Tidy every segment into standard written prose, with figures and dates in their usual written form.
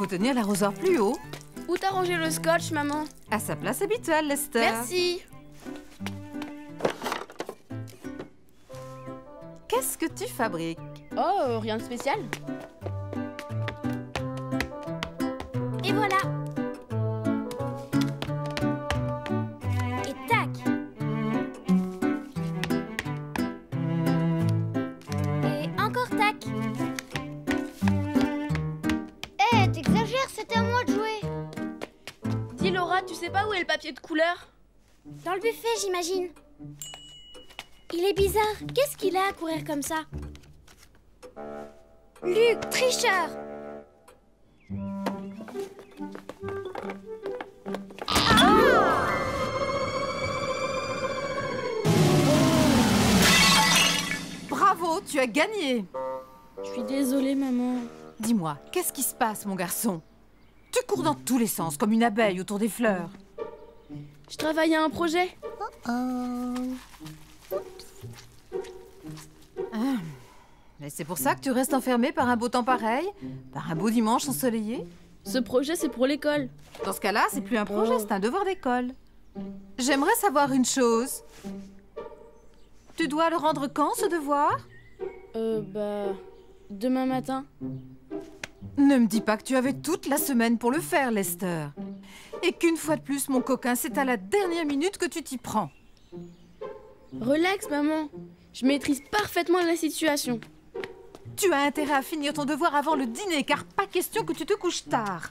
tenir l'arrosoir plus haut. Où t'as rangé le scotch, maman? À sa place habituelle, Lester. Merci. Qu'est-ce que tu fabriques? Oh, rien de spécial. Et voilà. Et tac. Et encore tac. Eh, t'exagères, c'était à moi de jouer. Dis Laura, tu sais pas où est le papier de couleur? Dans le buffet, j'imagine. Il est bizarre. Qu'est-ce qu'il a à courir comme ça? Luc, tricheur! Bravo, tu as gagné. Je suis désolée, maman. Dis-moi, qu'est-ce qui se passe, mon garçon? Tu cours dans tous les sens, comme une abeille autour des fleurs. Je travaille à un projet. Mais c'est pour ça que tu restes enfermé par un beau temps pareil? Par un beau dimanche ensoleillé? Ce projet, c'est pour l'école. Dans ce cas-là, c'est plus un projet, c'est un devoir d'école. J'aimerais savoir une chose. Tu dois le rendre quand, ce devoir? Demain matin. Ne me dis pas que tu avais toute la semaine pour le faire, Lester. Et qu'une fois de plus, mon coquin, c'est à la dernière minute que tu t'y prends. Relax, maman. Je maîtrise parfaitement la situation. Tu as intérêt à finir ton devoir avant le dîner, car pas question que tu te couches tard.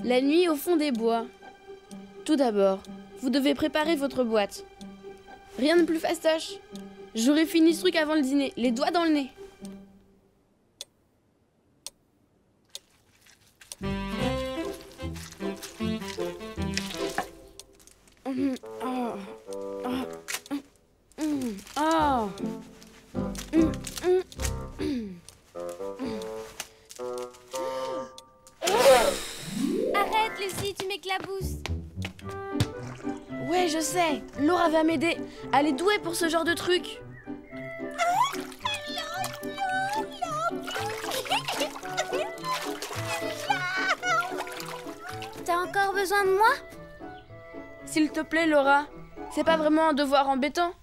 La nuit au fond des bois. Tout d'abord, vous devez préparer votre boîte. Rien de plus fastoche. J'aurais fini ce truc avant le dîner, les doigts dans le nez. Arrête, Lucie, tu m'éclabousses. Ouais, je sais. Laura va m'aider. Elle est douée pour ce genre de truc. T'as encore besoin de moi? S'il te plaît, Laura. C'est pas vraiment un devoir embêtant.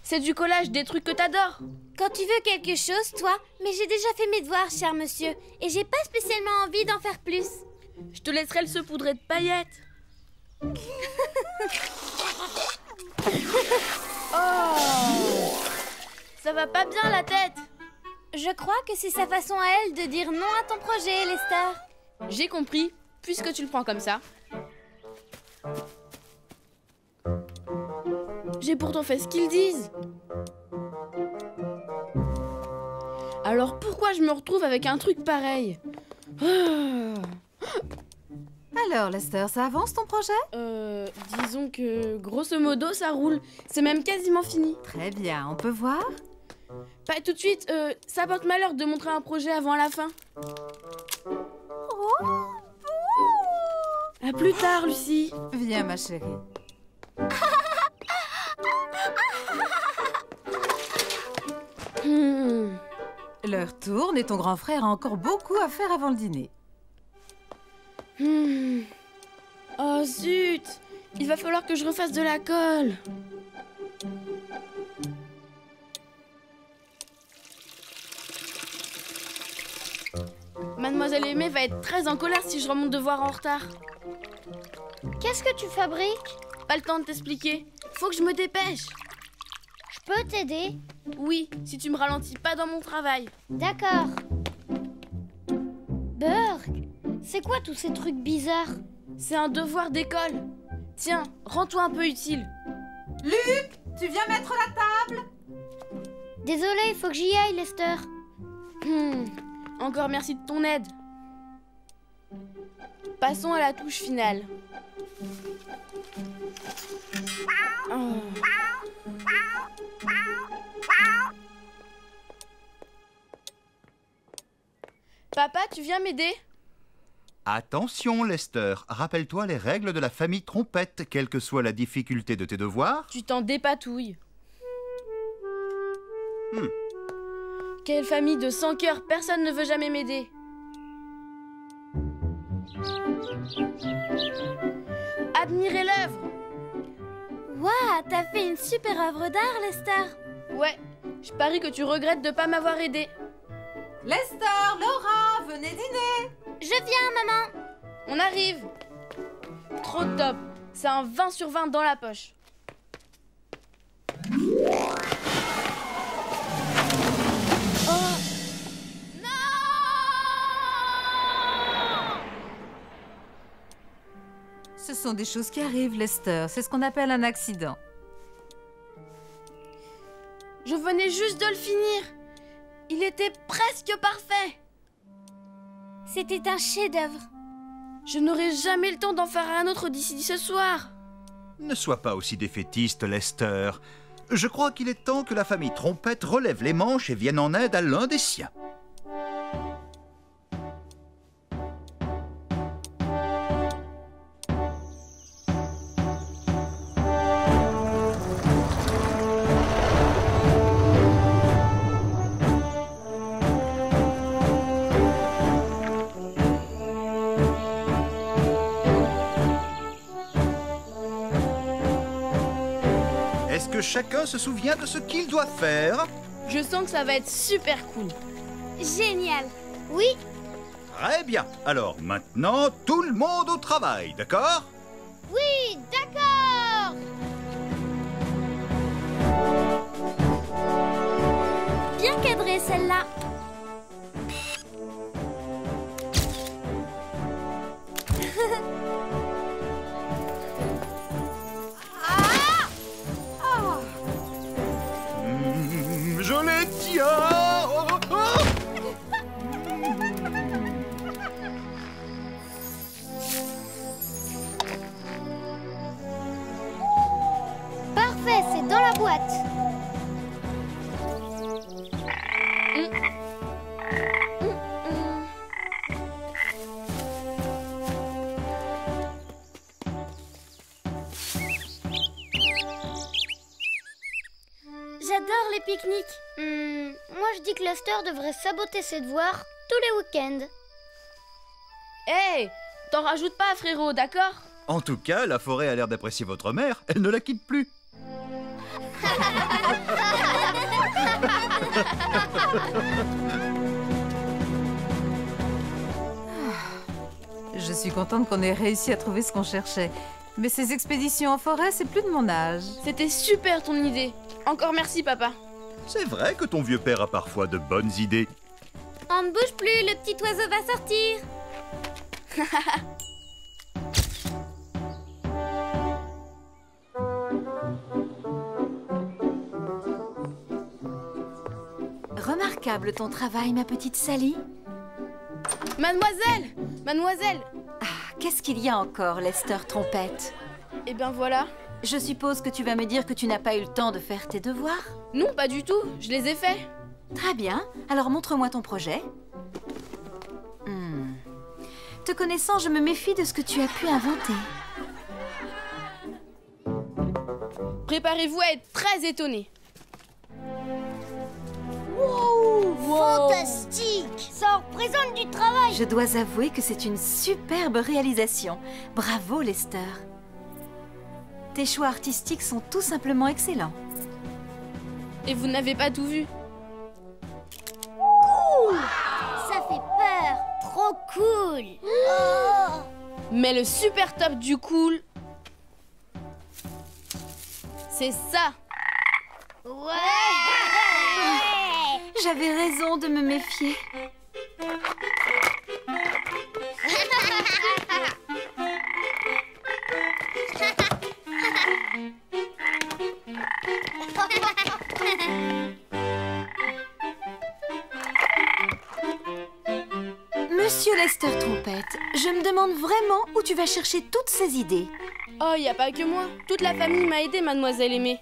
C'est du collage, des trucs que t'adores. Quand tu veux quelque chose, toi, mais j'ai déjà fait mes devoirs, cher monsieur, et j'ai pas spécialement envie d'en faire plus. Je te laisserai le saupoudrer de paillettes. Oh! Ça va pas bien la tête. Je crois que c'est sa façon à elle de dire non à ton projet, Lester. J'ai compris, puisque tu le prends comme ça. J'ai pourtant fait ce qu'ils disent. Alors pourquoi je me retrouve avec un truc pareil? Alors, Lester, ça avance ton projet? Disons que grosso modo ça roule. C'est même quasiment fini. Très bien, on peut voir? Pas tout de suite, ça porte malheur de montrer un projet avant la fin. À plus tard, Lucie. Viens, ma chérie. L'heure tourne et ton grand frère a encore beaucoup à faire avant le dîner. Oh zut! Il va falloir que je refasse de la colle. Mademoiselle Aimée va être très en colère si je rends mon devoir en retard. Qu'est-ce que tu fabriques? Pas le temps de t'expliquer. Faut que je me dépêche. Je peux t'aider? Oui, si tu me ralentis pas dans mon travail. D'accord. Burke, c'est quoi tous ces trucs bizarres? C'est un devoir d'école. Tiens, rends-toi un peu utile. Luc, tu viens mettre la table? Désolée, il faut que j'y aille, Lester. Encore merci de ton aide. Passons à la touche finale. Oh. Papa, tu viens m'aider? Attention, Lester. Rappelle-toi les règles de la famille Trompette, quelle que soit la difficulté de tes devoirs. Tu t'en dépatouilles. Quelle famille de 100 cœurs, personne ne veut jamais m'aider. Admirez l'œuvre. Waouh, t'as fait une super œuvre d'art, Lester. Ouais, je parie que tu regrettes de pas m'avoir aidé. Lester, Laura, venez dîner. Je viens, maman. On arrive. Trop top. C'est un 20 sur 20 dans la poche. Ce sont des choses qui arrivent, Lester. C'est ce qu'on appelle un accident. Je venais juste de le finir. Il était presque parfait. C'était un chef-d'œuvre. Je n'aurai jamais le temps d'en faire un autre d'ici ce soir. Ne sois pas aussi défaitiste, Lester. Je crois qu'il est temps que la famille Trompette relève les manches et vienne en aide à l'un des siens. Est-ce que chacun se souvient de ce qu'il doit faire? Je sens que ça va être super cool. Génial. Oui, Très bien. Alors maintenant, tout le monde au travail, d'accord? oui, d'accord. Bien cadré, celle-là. Je les tiens. Oh, oh. Parfait, c'est dans la boîte. J'adore les pique-niques. Moi, je dis que Lester devrait saboter ses devoirs tous les week-ends. Hé, t'en rajoutes pas, frérot, d'accord? En tout cas, la forêt a l'air d'apprécier votre mère. Elle ne la quitte plus. Je suis contente qu'on ait réussi à trouver ce qu'on cherchait. Mais ces expéditions en forêt, c'est plus de mon âge. C'était super ton idée. Encore merci, papa. C'est vrai que ton vieux père a parfois de bonnes idées. On ne bouge plus, le petit oiseau va sortir. Remarquable ton travail, ma petite Sally. Mademoiselle! Mademoiselle! Qu'est-ce qu'il y a encore, Lester Trompette? Eh bien voilà. Je suppose que tu vas me dire que tu n'as pas eu le temps de faire tes devoirs? Non, pas du tout. Je les ai faits. Très bien. Alors montre-moi ton projet. Te connaissant, je me méfie de ce que tu as pu inventer. Préparez-vous à être très étonnés. Wow, fantastique. Ça représente du travail. Je dois avouer que c'est une superbe réalisation. Bravo, Lester. Tes choix artistiques sont tout simplement excellents. Et vous n'avez pas tout vu. Ça fait peur. Trop cool. Oh. Mais le super top du cool, c'est ça. Ouais. J'avais raison de me méfier. Monsieur Lester Trompette, je me demande vraiment où tu vas chercher toutes ces idées. Oh, y a pas que moi. Toute la famille m'a aidé, mademoiselle aimée.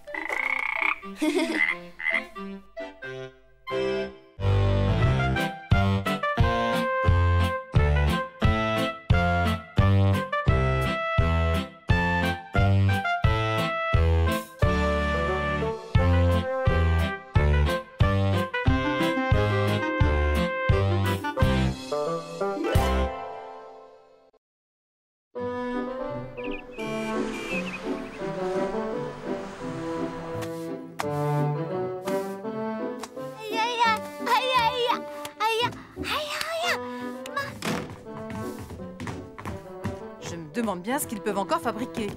me demande bien ce qu'ils peuvent encore fabriquer.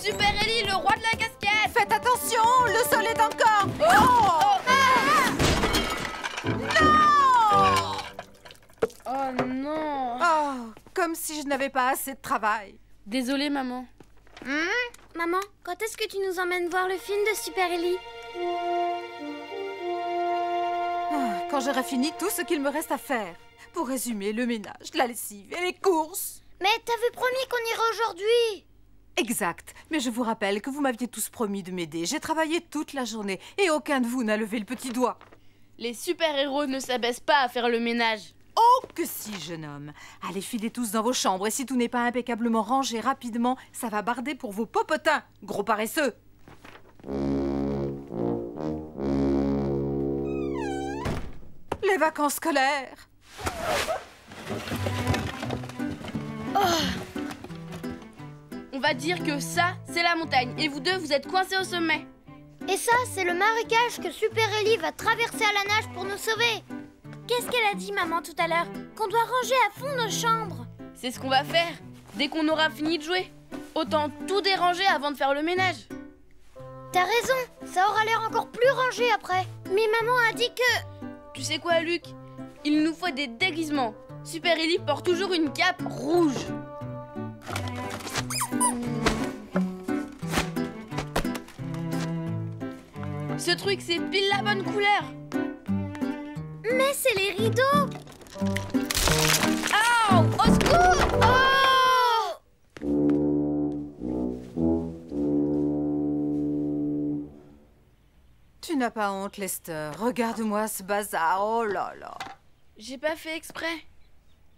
Super Ellie, le roi de la cascade! Faites attention, le sol est encore... Oh! Non! Oh non! Oh, comme si je n'avais pas assez de travail. Désolée, maman. Maman, quand est-ce que tu nous emmènes voir le film de Super Ellie? Quand j'aurai fini tout ce qu'il me reste à faire. Pour résumer, le ménage, la lessive et les courses. Mais t'avais promis qu'on irait aujourd'hui. Exact, mais je vous rappelle que vous m'aviez tous promis de m'aider. J'ai travaillé toute la journée et aucun de vous n'a levé le petit doigt. Les super-héros ne s'abaissent pas à faire le ménage. Oh que si, jeune homme. Allez, filez tous dans vos chambres et si tout n'est pas impeccablement rangé rapidement, ça va barder pour vos popotins, gros paresseux. Les vacances scolaires. On va dire que ça, c'est la montagne. Et vous deux, vous êtes coincés au sommet. Et ça, c'est le marécage que Super Ellie va traverser à la nage pour nous sauver. Qu'est-ce qu'elle a dit, maman, tout à l'heure? Qu'on doit ranger à fond nos chambres. C'est ce qu'on va faire. Dès qu'on aura fini de jouer. Autant tout déranger avant de faire le ménage. T'as raison, ça aura l'air encore plus rangé après. Mais maman a dit que... Tu sais quoi, Luc? Il nous faut des déguisements. Super Ellie porte toujours une cape rouge. Ce truc, c'est pile la bonne couleur. Mais c'est les rideaux. Oh, au secours! Oh! Tu n'as pas honte, Lester. Regarde-moi ce bazar. Oh là là. J'ai pas fait exprès.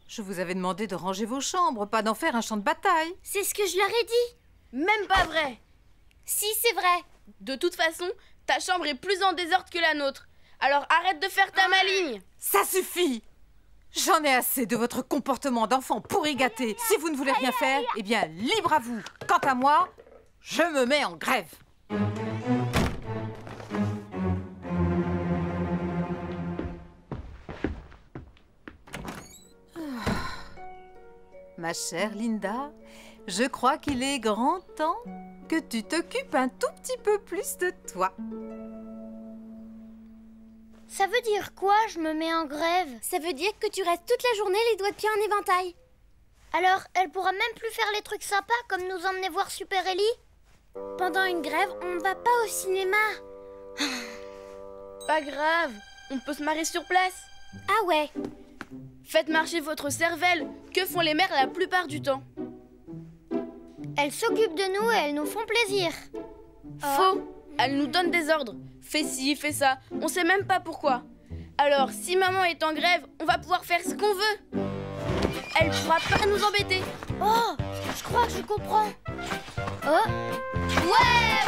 Je vous avais demandé de ranger vos chambres, pas d'en faire un champ de bataille. C'est ce que je leur ai dit. Même pas vrai. Si, c'est vrai. De toute façon, ta chambre est plus en désordre que la nôtre. Alors arrête de faire ta maligne. Ça suffit. J'en ai assez de votre comportement d'enfant pourri gâté. Si vous ne voulez rien faire, eh bien, libre à vous. Quant à moi, je me mets en grève. Ma chère Linda, je crois qu'il est grand temps que tu t'occupes un tout petit peu plus de toi. Ça veut dire quoi, je me mets en grève? Ça veut dire que tu restes toute la journée les doigts de pied en éventail. Alors, elle pourra même plus faire les trucs sympas comme nous emmener voir Super Ellie? Pendant une grève, on ne va pas au cinéma. Pas grave, on peut se marrer sur place. Ah ouais. Faites marcher votre cervelle. Que font les mères la plupart du temps? Elles s'occupent de nous et elles nous font plaisir. Faux. Elles nous donnent des ordres. Fais ci, fais ça. On sait même pas pourquoi. Alors, si maman est en grève, on va pouvoir faire ce qu'on veut. Elle pourra pas nous embêter. Oh, je crois que je comprends. Oh. Ouais,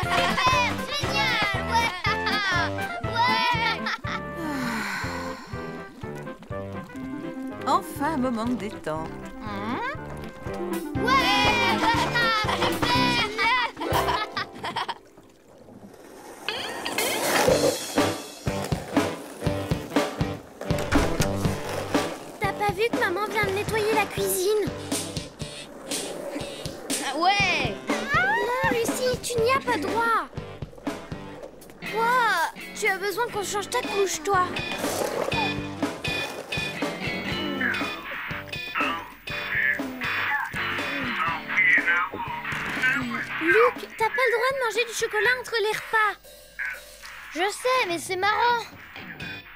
super, génial, ouais, ouais. Enfin, un moment de détente. T'as pas vu que maman vient de nettoyer la cuisine? Ouais. Non, Lucie, tu n'y as pas droit. Toi, tu as besoin qu'on change ta couche, toi. Luc, t'as pas le droit de manger du chocolat entre les repas. Je sais, mais c'est marrant.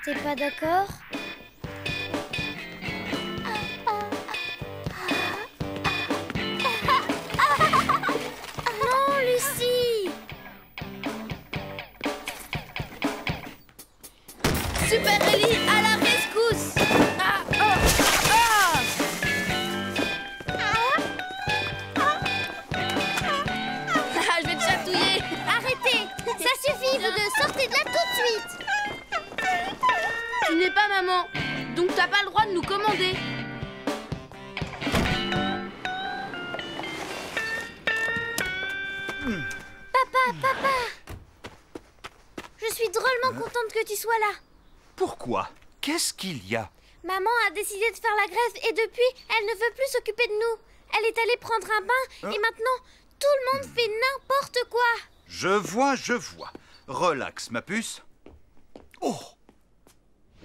T'es pas d'accord? Non, Lucie. Super Ellie, à la rescousse. Ah, oh, ah. Ah, je vais te chatouiller. Arrêtez. Ça suffit, vous deux. Sortez de là tout de suite. Tu n'es pas maman, donc t'as pas le droit de nous commander. Papa. Je suis drôlement contente que tu sois là. Pourquoi? Qu'est-ce qu'il y a? Maman a décidé de faire la grève et depuis, elle ne veut plus s'occuper de nous. Elle est allée prendre un bain et maintenant, tout le monde fait n'importe quoi. Je vois. Relax, ma puce. Oh!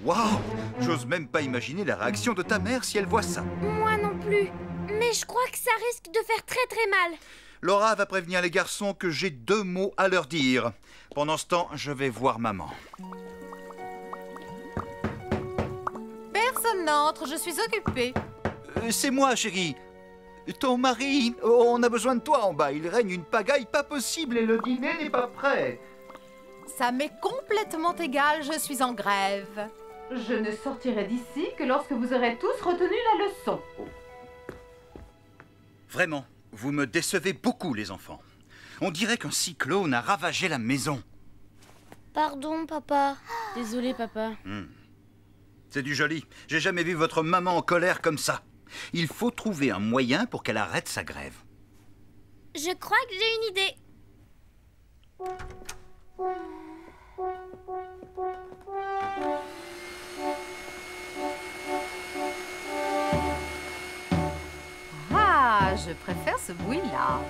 Waouh! J'ose même pas imaginer la réaction de ta mère si elle voit ça. Moi non plus. Mais je crois que ça risque de faire très très mal. Laura va prévenir les garçons que j'ai 2 mots à leur dire. Pendant ce temps, je vais voir maman. Personne n'entre, je suis occupée. C'est moi, chérie. Ton mari, on a besoin de toi en bas. Il règne une pagaille pas possible et le dîner n'est pas prêt. Ça m'est complètement égal, je suis en grève. Je ne sortirai d'ici que lorsque vous aurez tous retenu la leçon. Vraiment, vous me décevez beaucoup, les enfants. On dirait qu'un cyclone a ravagé la maison. Pardon, papa. Désolé, papa. C'est du joli. J'ai jamais vu votre maman en colère comme ça. Il faut trouver un moyen pour qu'elle arrête sa grève. Je crois que j'ai une idée. Ah, je préfère ce bruit-là.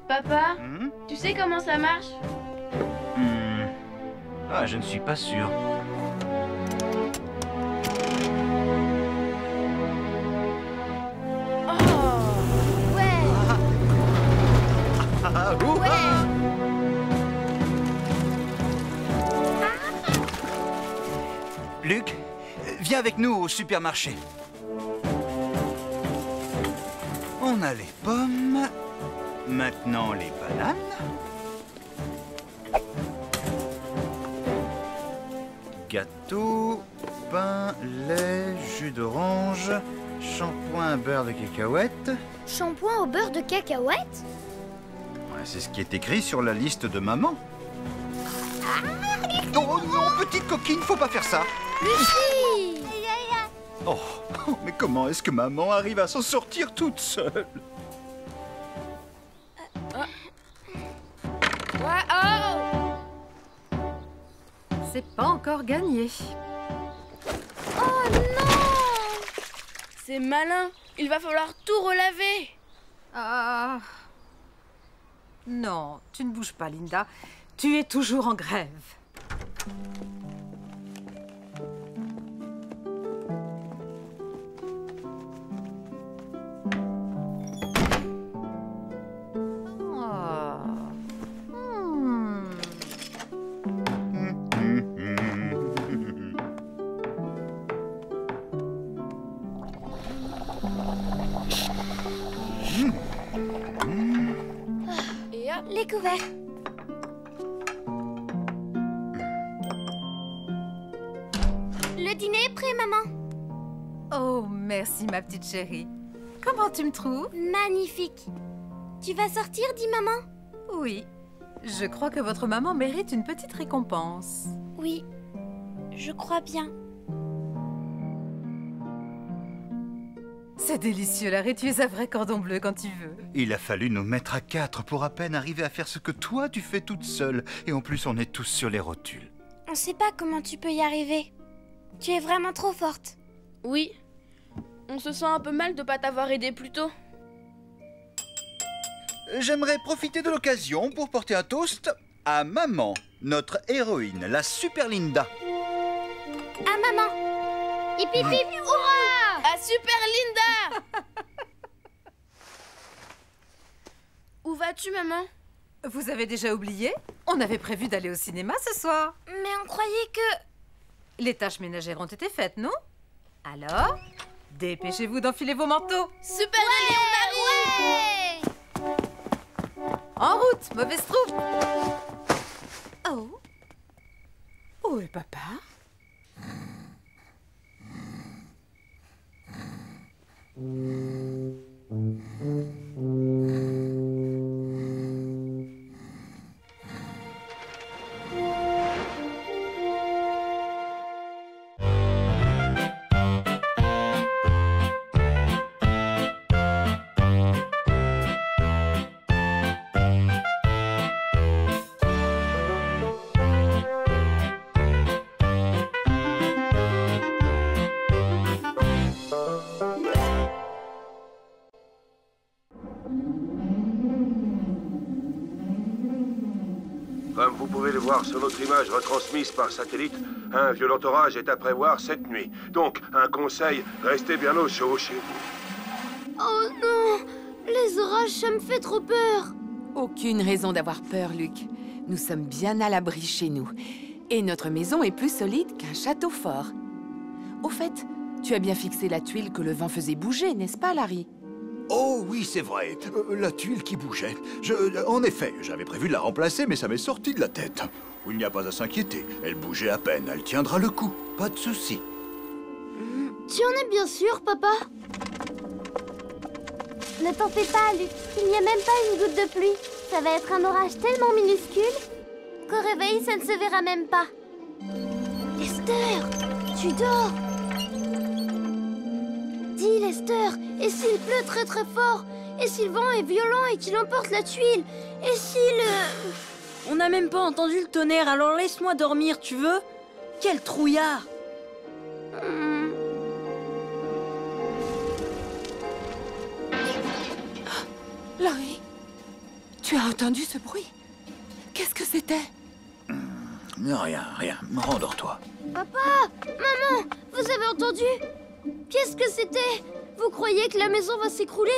Papa, tu sais comment ça marche? Ah, je ne suis pas sûr. Ouais. Ah, ouah! Luc, viens avec nous au supermarché. On a les pommes, maintenant les bananes. Gâteau, pain, lait, jus d'orange, shampoing, beurre de cacahuète. Shampoing au beurre de cacahuète? Ouais, c'est ce qui est écrit sur la liste de maman. Oh non, petite coquine, faut pas faire ça. Lucie! Oh, mais comment est-ce que maman arrive à s'en sortir toute seule? C'est pas encore gagné. Oh non! C'est malin. Il va falloir tout relaver. Ah. Non, tu ne bouges pas, Linda. Tu es toujours en grève. Et hop. Les couverts. Le dîner est prêt, maman. Oh, merci, ma petite chérie. Comment tu me trouves? Magnifique. Tu vas sortir, dit maman? Oui. Je crois que votre maman mérite une petite récompense. Oui, je crois bien. C'est délicieux, Larry. Tu es un vrai cordon bleu quand tu veux. Il a fallu nous mettre à 4 pour à peine arriver à faire ce que toi tu fais toute seule. Et en plus, on est tous sur les rotules. On sait pas comment tu peux y arriver. Tu es vraiment trop forte. Oui. On se sent un peu mal de pas t'avoir aidé plus tôt. J'aimerais profiter de l'occasion pour porter un toast à maman, notre héroïne, la super Linda. Ah, maman. Hip hip hip, hurrah! Ah, super Linda! Où vas-tu, maman? Vous avez déjà oublié? On avait prévu d'aller au cinéma ce soir. Mais on croyait que... Les tâches ménagères ont été faites, non? Alors, dépêchez-vous d'enfiler vos manteaux. Super Lily, on arrive! Ouais! En route, mauvaise troupe. Oh. Où est papa? vous pouvez le voir sur notre image retransmise par satellite, un violent orage est à prévoir cette nuit. Donc, un conseil, restez bien au chaud chez vous. Oh non! Les orages, ça me fait trop peur! Aucune raison d'avoir peur, Luc. Nous sommes bien à l'abri chez nous. Et notre maison est plus solide qu'un château fort. Au fait, tu as bien fixé la tuile que le vent faisait bouger, n'est-ce pas, Larry? Oh oui, c'est vrai. La tuile qui bougeait. En effet, j'avais prévu de la remplacer, mais ça m'est sorti de la tête. Il n'y a pas à s'inquiéter. Elle bougeait à peine. Elle tiendra le coup. Pas de souci. Tu en es bien sûr, papa? Ne t'en fais pas, Luc. Il n'y a même pas une goutte de pluie. Ça va être un orage tellement minuscule qu'au réveil, ça ne se verra même pas. Esther, tu dors? Dis, Lester, et s'il pleut très très fort? Et si le vent est violent et qu'il emporte la tuile? Et si le... On n'a même pas entendu le tonnerre, alors laisse-moi dormir, tu veux? Quel trouillard! Larry, tu as entendu ce bruit? Qu'est-ce que c'était? Rien. Rendors-toi. Papa! Maman! Vous avez entendu? Qu'est-ce que c'était? Vous croyez que la maison va s'écrouler?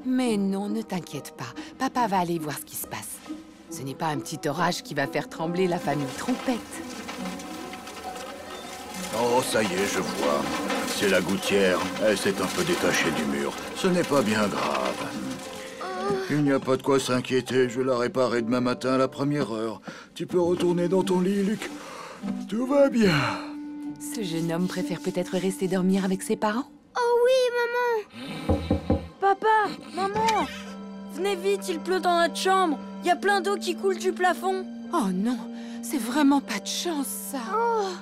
Mais non, ne t'inquiète pas. Papa va aller voir ce qui se passe. Ce n'est pas un petit orage qui va faire trembler la famille Trompette. Oh, ça y est, je vois. C'est la gouttière. Elle s'est un peu détachée du mur. Ce n'est pas bien grave. Il n'y a pas de quoi s'inquiéter. Je la réparerai demain matin à la première heure. Tu peux retourner dans ton lit, Luc. Tout va bien. Ce jeune homme préfère peut-être rester dormir avec ses parents? Oh oui, maman! Papa! Maman! Venez vite, il pleut dans notre chambre! Il y a plein d'eau qui coule du plafond! Oh non, c'est vraiment pas de chance, ça.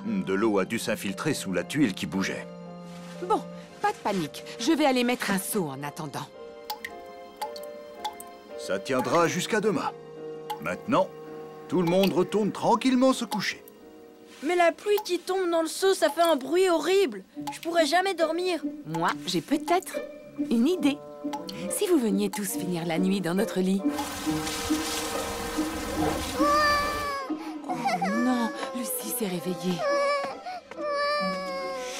De l'eau a dû s'infiltrer sous la tuile qui bougeait. Bon, pas de panique. Je vais aller mettre un seau en attendant. Ça tiendra jusqu'à demain. Maintenant, tout le monde retourne tranquillement se coucher. Mais la pluie qui tombe dans le seau, ça fait un bruit horrible! Je pourrais jamais dormir! Moi, j'ai peut-être une idée. Si vous veniez tous finir la nuit dans notre lit. Oh non, Lucie s'est réveillée.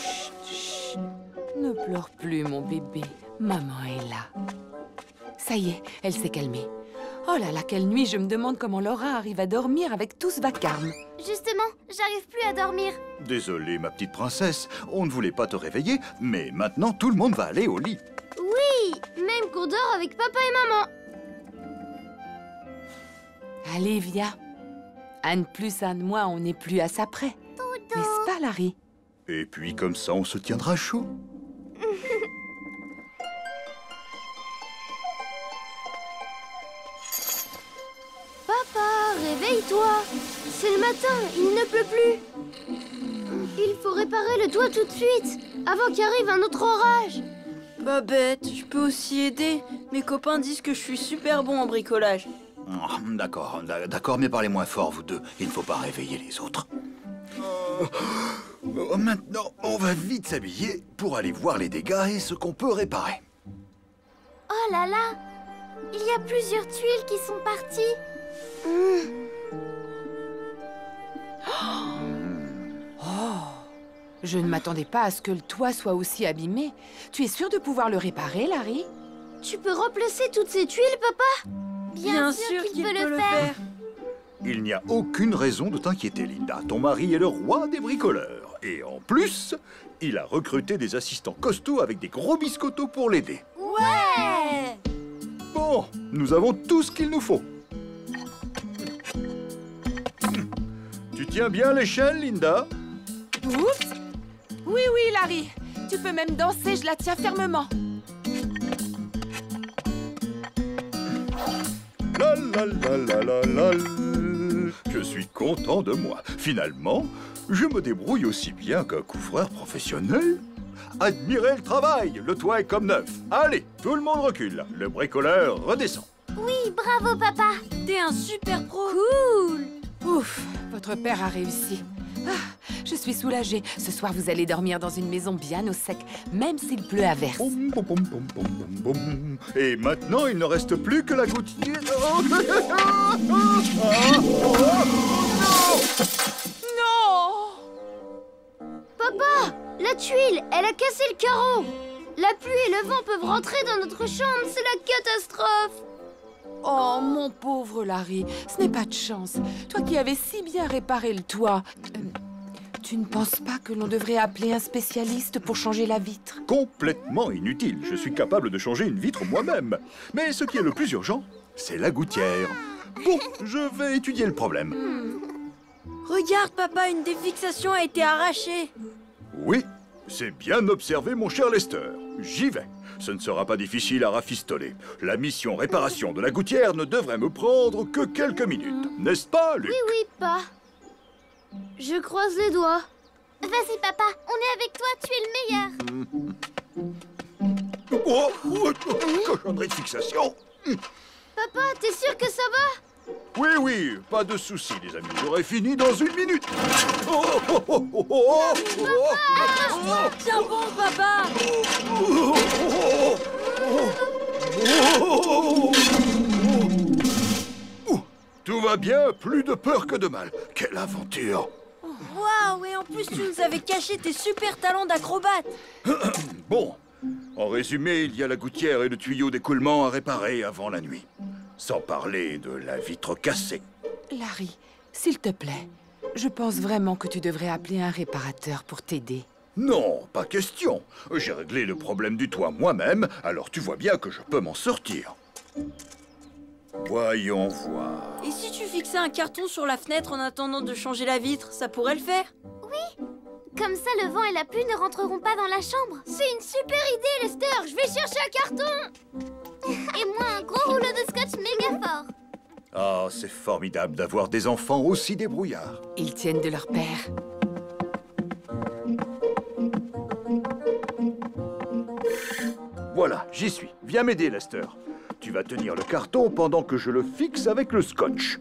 Chut, chut. Ne pleure plus, mon bébé. Maman est là. Ça y est, elle s'est calmée. Oh là là, quelle nuit! Je me demande comment Laura arrive à dormir avec tout ce vacarme. Justement, j'arrive plus à dormir. Désolé, ma petite princesse. On ne voulait pas te réveiller, mais maintenant, tout le monde va aller au lit. Oui! Même qu'on dort avec papa et maman. Allez, viens. Un de plus, un de moins, on n'est plus à ça près. N'est-ce pas, Larry? Et puis, comme ça, on se tiendra chaud. Papa, réveille-toi! C'est le matin, il ne pleut plus. Il faut réparer le toit tout de suite, avant qu'arrive un autre orage. Pas bête, je peux aussi aider. Mes copains disent que je suis super bon en bricolage. D'accord, mais parlez moins fort, vous deux. Il ne faut pas réveiller les autres. Maintenant, on va vite s'habiller pour aller voir les dégâts et ce qu'on peut réparer. Oh là là! Il y a plusieurs tuiles qui sont parties. Je ne m'attendais pas à ce que le toit soit aussi abîmé. Tu es sûr de pouvoir le réparer, Larry? Tu peux remplacer toutes ces tuiles, papa? Bien sûr qu'il peut le faire. Il n'y a aucune raison de t'inquiéter, Linda. Ton mari est le roi des bricoleurs. Et en plus, il a recruté des assistants costauds avec des gros biscottos pour l'aider. Ouais! Bon, nous avons tout ce qu'il nous faut. Tu tiens bien l'échelle, Linda? Oups! Oui, oui, Larry. Tu peux même danser, je la tiens fermement. La la la la la la. Je suis content de moi. Finalement, je me débrouille aussi bien qu'un couvreur professionnel. Admirez le travail, le toit est comme neuf. Allez, tout le monde recule. Le bricoleur redescend. Oui, bravo, papa. T'es un super pro. Cool! Ouf, votre père a réussi. Ah, je suis soulagée. Ce soir, vous allez dormir dans une maison bien au sec, même s'il pleut à verse. Boum, boum, boum, boum, boum, boum, boum. Et maintenant, il ne reste plus que la gouttière. Non! Papa, la tuile, elle a cassé le carreau. La pluie et le vent peuvent rentrer dans notre chambre, c'est la catastrophe. Oh, mon pauvre Larry, ce n'est pas de chance. Toi qui avais si bien réparé le toit. Tu ne penses pas que l'on devrait appeler un spécialiste pour changer la vitre? Complètement inutile. Je suis capable de changer une vitre moi-même. Mais ce qui est le plus urgent, c'est la gouttière. Bon, je vais étudier le problème. Regarde, papa, une des fixations a été arrachée. Oui, c'est bien observé, mon cher Lester. J'y vais. Ce ne sera pas difficile à rafistoler. La mission réparation de la gouttière ne devrait me prendre que quelques minutes. N'est-ce pas, Luc? Oui, pas. Je croise les doigts. Vas-y, papa, on est avec toi, tu es le meilleur. Oh, cochonnerie de fixation. Papa, t'es sûr que ça va? Oui, oui, pas de souci, les amis. J'aurai fini dans une minute. Oh, oh, oh, oh, oh, oh, Tiens bon, papa. Tout va bien, plus de peur que de mal. Quelle aventure! Waouh, et en plus, tu nous avais caché tes super talents d'acrobate. Bon, en résumé, il y a la gouttière et le tuyau d'écoulement à réparer avant la nuit. Sans parler de la vitre cassée. Larry, s'il te plaît, je pense vraiment que tu devrais appeler un réparateur pour t'aider. Non, pas question. J'ai réglé le problème du toit moi-même, alors tu vois bien que je peux m'en sortir. Voyons voir. Et si tu fixais un carton sur la fenêtre en attendant de changer la vitre, ça pourrait le faire? Comme ça, le vent et la pluie ne rentreront pas dans la chambre. C'est une super idée, Lester. Je vais chercher un carton. Et moi, un gros rouleau de scotch méga fort. Ah, c'est formidable d'avoir des enfants aussi débrouillards. Ils tiennent de leur père. Voilà, j'y suis. Viens m'aider, Lester. Tu vas tenir le carton pendant que je le fixe avec le scotch.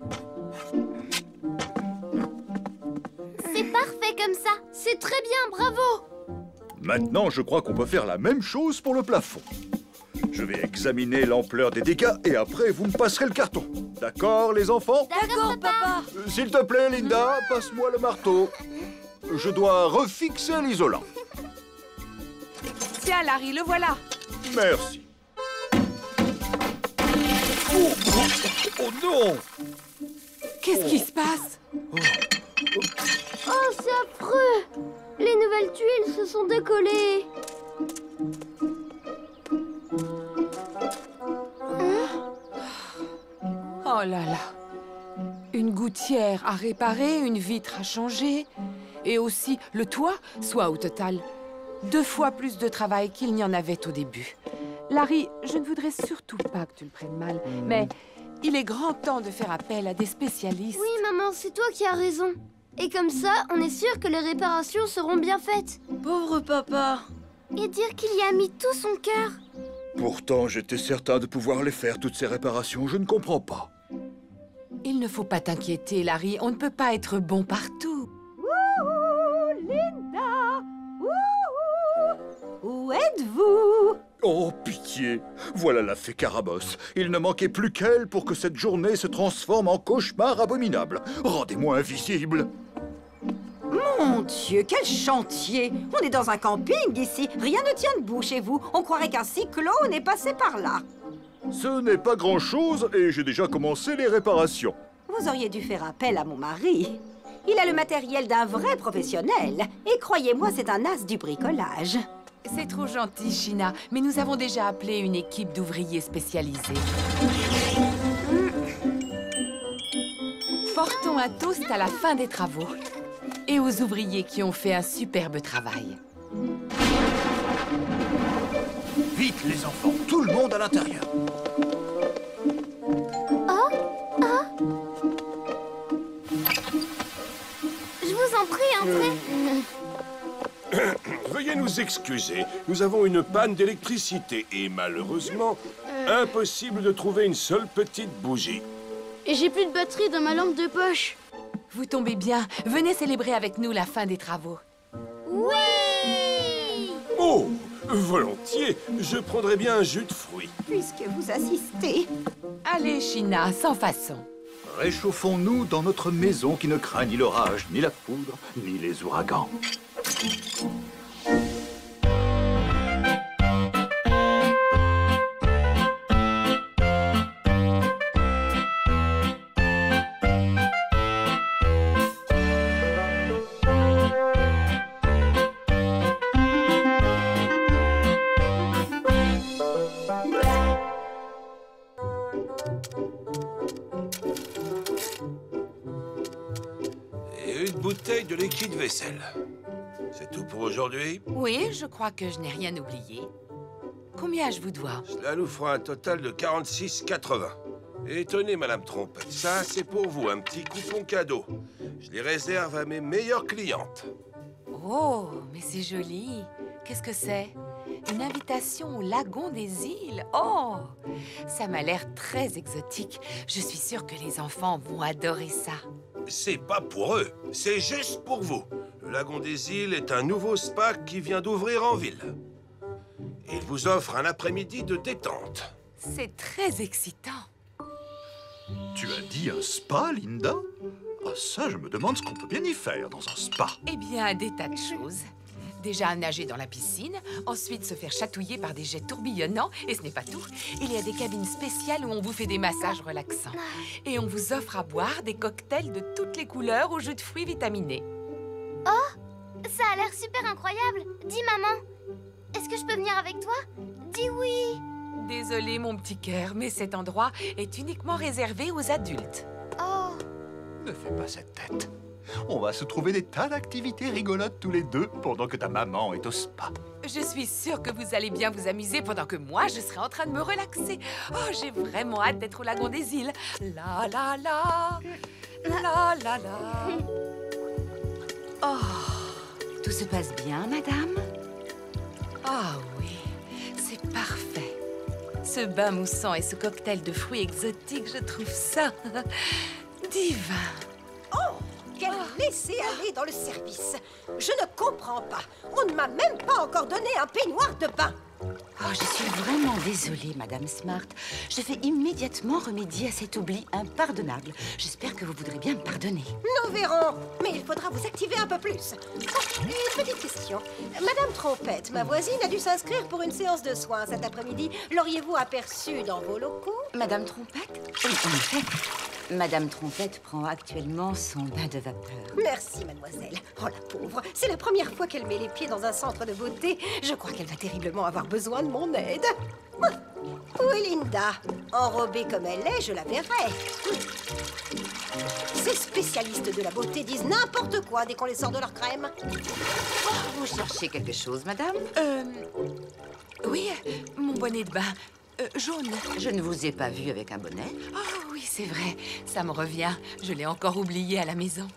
C'est parfait comme ça. C'est très bien, bravo. Maintenant, je crois qu'on peut faire la même chose pour le plafond. Je vais examiner l'ampleur des dégâts et après, vous me passerez le carton. D'accord, les enfants? D'accord, papa. S'il te plaît, Linda, passe-moi le marteau. Je dois refixer l'isolant. Tiens, Larry, le voilà. Merci. Oh non! Qu'est-ce qui se passe? Oh, c'est affreux. Les nouvelles tuiles se sont décollées. Oh là là. Une gouttière à réparer, une vitre à changer, et aussi le toit, soit au total 2 fois plus de travail qu'il n'y en avait au début. Larry, je ne voudrais surtout pas que tu le prennes mal, mais il est grand temps de faire appel à des spécialistes. Oui, maman, c'est toi qui as raison. Et comme ça, on est sûr que les réparations seront bien faites. Pauvre papa. Et dire qu'il y a mis tout son cœur. Pourtant, j'étais certain de pouvoir les faire, toutes ces réparations. Je ne comprends pas. Il ne faut pas t'inquiéter, Larry, on ne peut pas être bon partout. Où êtes-vous? Oh, pitié! Voilà la fée Carabosse. Il ne manquait plus qu'elle pour que cette journée se transforme en cauchemar abominable. Rendez-moi invisible! Mon Dieu, quel chantier! On est dans un camping ici. Rien ne tient debout chez vous. On croirait qu'un cyclone est passé par là. Ce n'est pas grand-chose et j'ai déjà commencé les réparations. Vous auriez dû faire appel à mon mari. Il a le matériel d'un vrai professionnel. Et croyez-moi, c'est un as du bricolage. C'est trop gentil, Sheena, mais nous avons déjà appelé une équipe d'ouvriers spécialisés. Portons un toast à la fin des travaux et aux ouvriers qui ont fait un superbe travail. Vite, les enfants, tout le monde à l'intérieur. Je vous en prie, entrez. Veuillez nous excuser, nous avons une panne d'électricité et malheureusement, impossible de trouver une seule petite bougie. Et j'ai plus de batterie dans ma lampe de poche. Vous tombez bien, venez célébrer avec nous la fin des travaux. Oui! Oh, volontiers, je prendrais bien un jus de fruits. Puisque vous assistez. Allez, Sheena, sans façon. Réchauffons-nous dans notre maison qui ne craint ni l'orage, ni la foudre, ni les ouragans. Et une bouteille de liquide vaisselle. C'est tout pour aujourd'hui? Oui, je crois que je n'ai rien oublié. Combien je vous dois? Cela nous fera un total de 46,80. Et tenez, Madame Trompette, ça, c'est pour vous, un petit coupon cadeau. Je les réserve à mes meilleures clientes. Oh, mais c'est joli. Qu'est-ce que c'est? Une invitation au lagon des îles. Oh, ça m'a l'air très exotique. Je suis sûre que les enfants vont adorer ça. C'est pas pour eux, c'est juste pour vous. Le lagon des îles est un nouveau spa qui vient d'ouvrir en ville. Il vous offre un après-midi de détente. C'est très excitant. Tu as dit un spa, Linda? Ah ça, je me demande ce qu'on peut bien y faire dans un spa. Eh bien, des tas de choses. Déjà nager dans la piscine, ensuite se faire chatouiller par des jets tourbillonnants, et ce n'est pas tout. Il y a des cabines spéciales où on vous fait des massages relaxants. Et on vous offre à boire des cocktails de toutes les couleurs au jus de fruits vitaminés. Ça a l'air super incroyable. Dis, maman, est-ce que je peux venir avec toi? Dis oui. Désolée, mon petit cœur, mais cet endroit est uniquement réservé aux adultes. Oh, Ne fais pas cette tête. On va se trouver des tas d'activités rigolotes tous les deux pendant que ta maman est au spa. Je suis sûre que vous allez bien vous amuser pendant que moi, je serai en train de me relaxer. Oh, j'ai vraiment hâte d'être au lagon des îles. La la la, la la la. Oh, tout se passe bien, madame? Ah oui, c'est parfait. Ce bain moussant et ce cocktail de fruits exotiques, je trouve ça divin. Quel laisser-aller dans le service. Je ne comprends pas. On ne m'a même pas encore donné un peignoir de bain. Oh, je suis vraiment désolée, Madame Smart. Je vais immédiatement remédier à cet oubli impardonnable. J'espère que vous voudrez bien me pardonner. Nous verrons. Mais il faudra vous activer un peu plus. Oh, une petite question. Madame Trompette, ma voisine, a dû s'inscrire pour une séance de soins cet après-midi. L'auriez-vous aperçue dans vos locaux? Madame Trompette? Oui, en effet. Madame Trompette prend actuellement son bain de vapeur. Merci, mademoiselle. Oh, la pauvre. C'est la première fois qu'elle met les pieds dans un centre de beauté. Je crois qu'elle va terriblement avoir besoin de mon aide. Où est Linda? Enrobée comme elle est, je la verrai. Ces spécialistes de la beauté disent n'importe quoi dès qu'on les sort de leur crème. Vous cherchez quelque chose, madame? Oui, mon bonnet de bain. Jaune. Je ne vous ai pas vu avec un bonnet. Oh oui, c'est vrai. Ça me revient. Je l'ai encore oublié à la maison.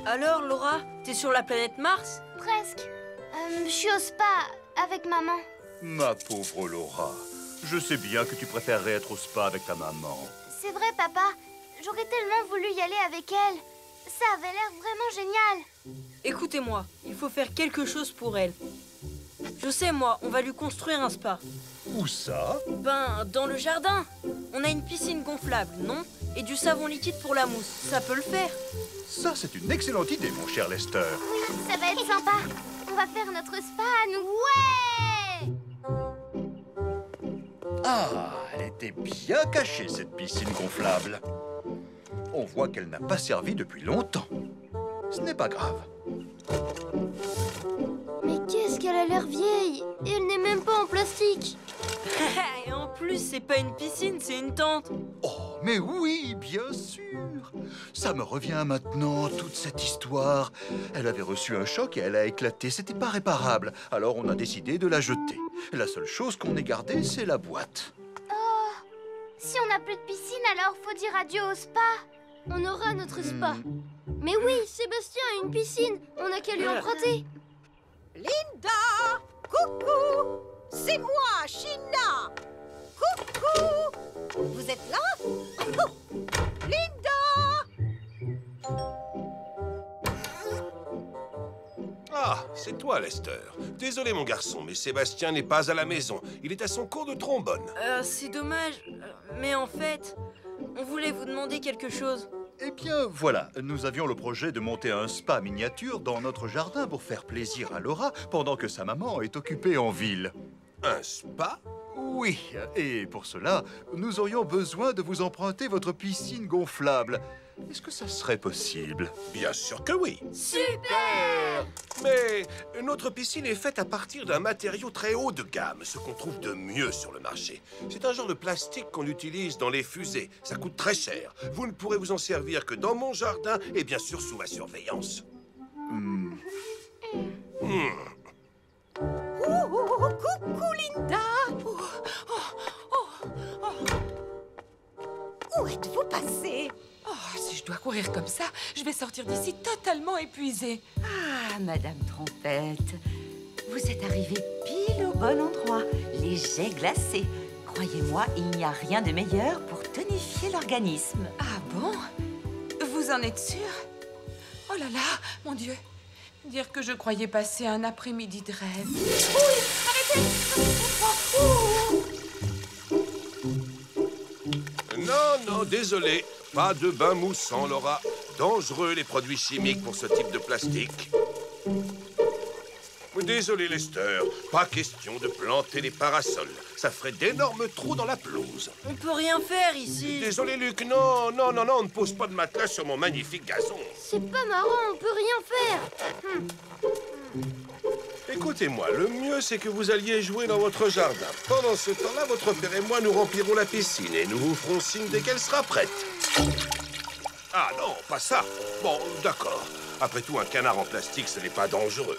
Alors, Laura, t'es sur la planète Mars? presque. Je suis au spa avec maman. Ma pauvre Laura, je sais bien que tu préférerais être au spa avec ta maman. C'est vrai, papa. J'aurais tellement voulu y aller avec elle. Ça avait l'air vraiment génial. Écoutez-moi, il faut faire quelque chose pour elle. Je sais, moi, on va lui construire un spa. Où ça? Ben, dans le jardin. On a une piscine gonflable, non? Et du savon liquide pour la mousse. Ça peut le faire. Ça, c'est une excellente idée, mon cher Lester. Oui, ça va être sympa. On va faire notre spa à nous. Ouais! Ah, elle était bien cachée, cette piscine gonflable. On voit qu'elle n'a pas servi depuis longtemps. Ce n'est pas grave. Mais qu'est-ce qu'elle a l'air vieille. Et elle n'est même pas en plastique. Et en plus, c'est pas une piscine, c'est une tente. Oh, mais oui, bien sûr. Ça me revient maintenant, toute cette histoire. Elle avait reçu un choc et elle a éclaté. C'était pas réparable. Alors on a décidé de la jeter. La seule chose qu'on ait gardée, c'est la boîte. Si on n'a plus de piscine, alors faut dire adieu au spa. On aura notre spa. Mais oui, Sébastien a une piscine. On n'a qu'à lui emprunter. Linda! Coucou! C'est moi, China! Coucou! Vous êtes là? Linda! Ah, c'est toi, Lester. Désolé, mon garçon, mais Sébastien n'est pas à la maison. Il est à son cours de trombone. C'est dommage, mais en fait, on voulait vous demander quelque chose. Eh bien, voilà, nous avions le projet de monter un spa miniature dans notre jardin pour faire plaisir à Laura pendant que sa maman est occupée en ville. Un spa? Oui, et pour cela, nous aurions besoin de vous emprunter votre piscine gonflable. Est-ce que ça serait possible? Bien sûr que oui. Super! Mais notre piscine est faite à partir d'un matériau très haut de gamme, ce qu'on trouve de mieux sur le marché. C'est un genre de plastique qu'on utilise dans les fusées. Ça coûte très cher. Vous ne pourrez vous en servir que dans mon jardin et bien sûr sous ma surveillance. Coucou, Linda! Où êtes-vous passée? Oh, si je dois courir comme ça, je vais sortir d'ici totalement épuisée. Ah, Madame Trompette, vous êtes arrivée pile au bon endroit. Les jets glacés. Croyez-moi, il n'y a rien de meilleur pour tonifier l'organisme. Ah bon? Vous en êtes sûre? Oh là là, mon Dieu. Dire que je croyais passer un après-midi de rêve. Oui, arrêtez! Non, désolé. Pas de bain moussant, Laura. Dangereux, les produits chimiques pour ce type de plastique. Désolé, Lester. Pas question de planter des parasols. Ça ferait d'énormes trous dans la pelouse. On peut rien faire ici. Désolé, Luc. Non, on ne pose pas de matelas sur mon magnifique gazon. C'est pas marrant, on peut rien faire. Écoutez-moi, le mieux, c'est que vous alliez jouer dans votre jardin. Pendant ce temps-là, votre père et moi, nous remplirons la piscine et nous vous ferons signe dès qu'elle sera prête. Ah non, pas ça. Bon, d'accord. Après tout, un canard en plastique, ce n'est pas dangereux.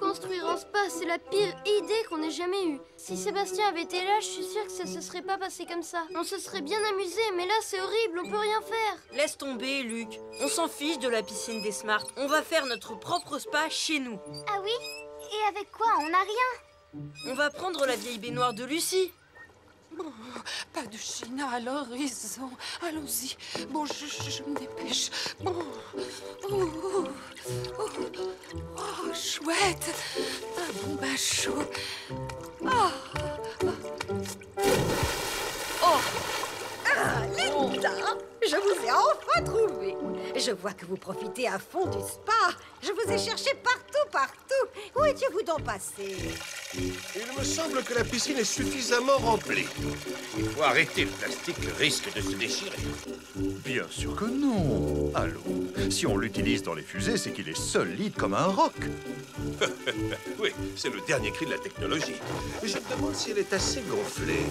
Construire un spa, c'est la pire idée qu'on ait jamais eue. Si Sébastien avait été là, je suis sûre que ça se serait pas passé comme ça. On se serait bien amusé, mais là, c'est horrible, on peut rien faire. Laisse tomber, Luc. On s'en fiche de la piscine des Smart. On va faire notre propre spa chez nous. Ah oui? Et avec quoi? On n'a rien. On va prendre la vieille baignoire de Lucie. Oh, pas de Chine à l'horizon. Allons-y. Bon, je me dépêche. Bon. Oh, chouette. Un bon bain chaud. Ah, Linda! Je vous ai enfin trouvé. Je vois que vous profitez à fond du spa. Je vous ai cherché partout. Où étiez-vous donc passé? Il me semble que la piscine est suffisamment remplie. Il faut arrêter le plastique, risque de se déchirer. Bien sûr que non. Allô, si on l'utilise dans les fusées, c'est qu'il est solide comme un roc. Oui, c'est le dernier cri de la technologie. Je me demande si elle est assez gonflée.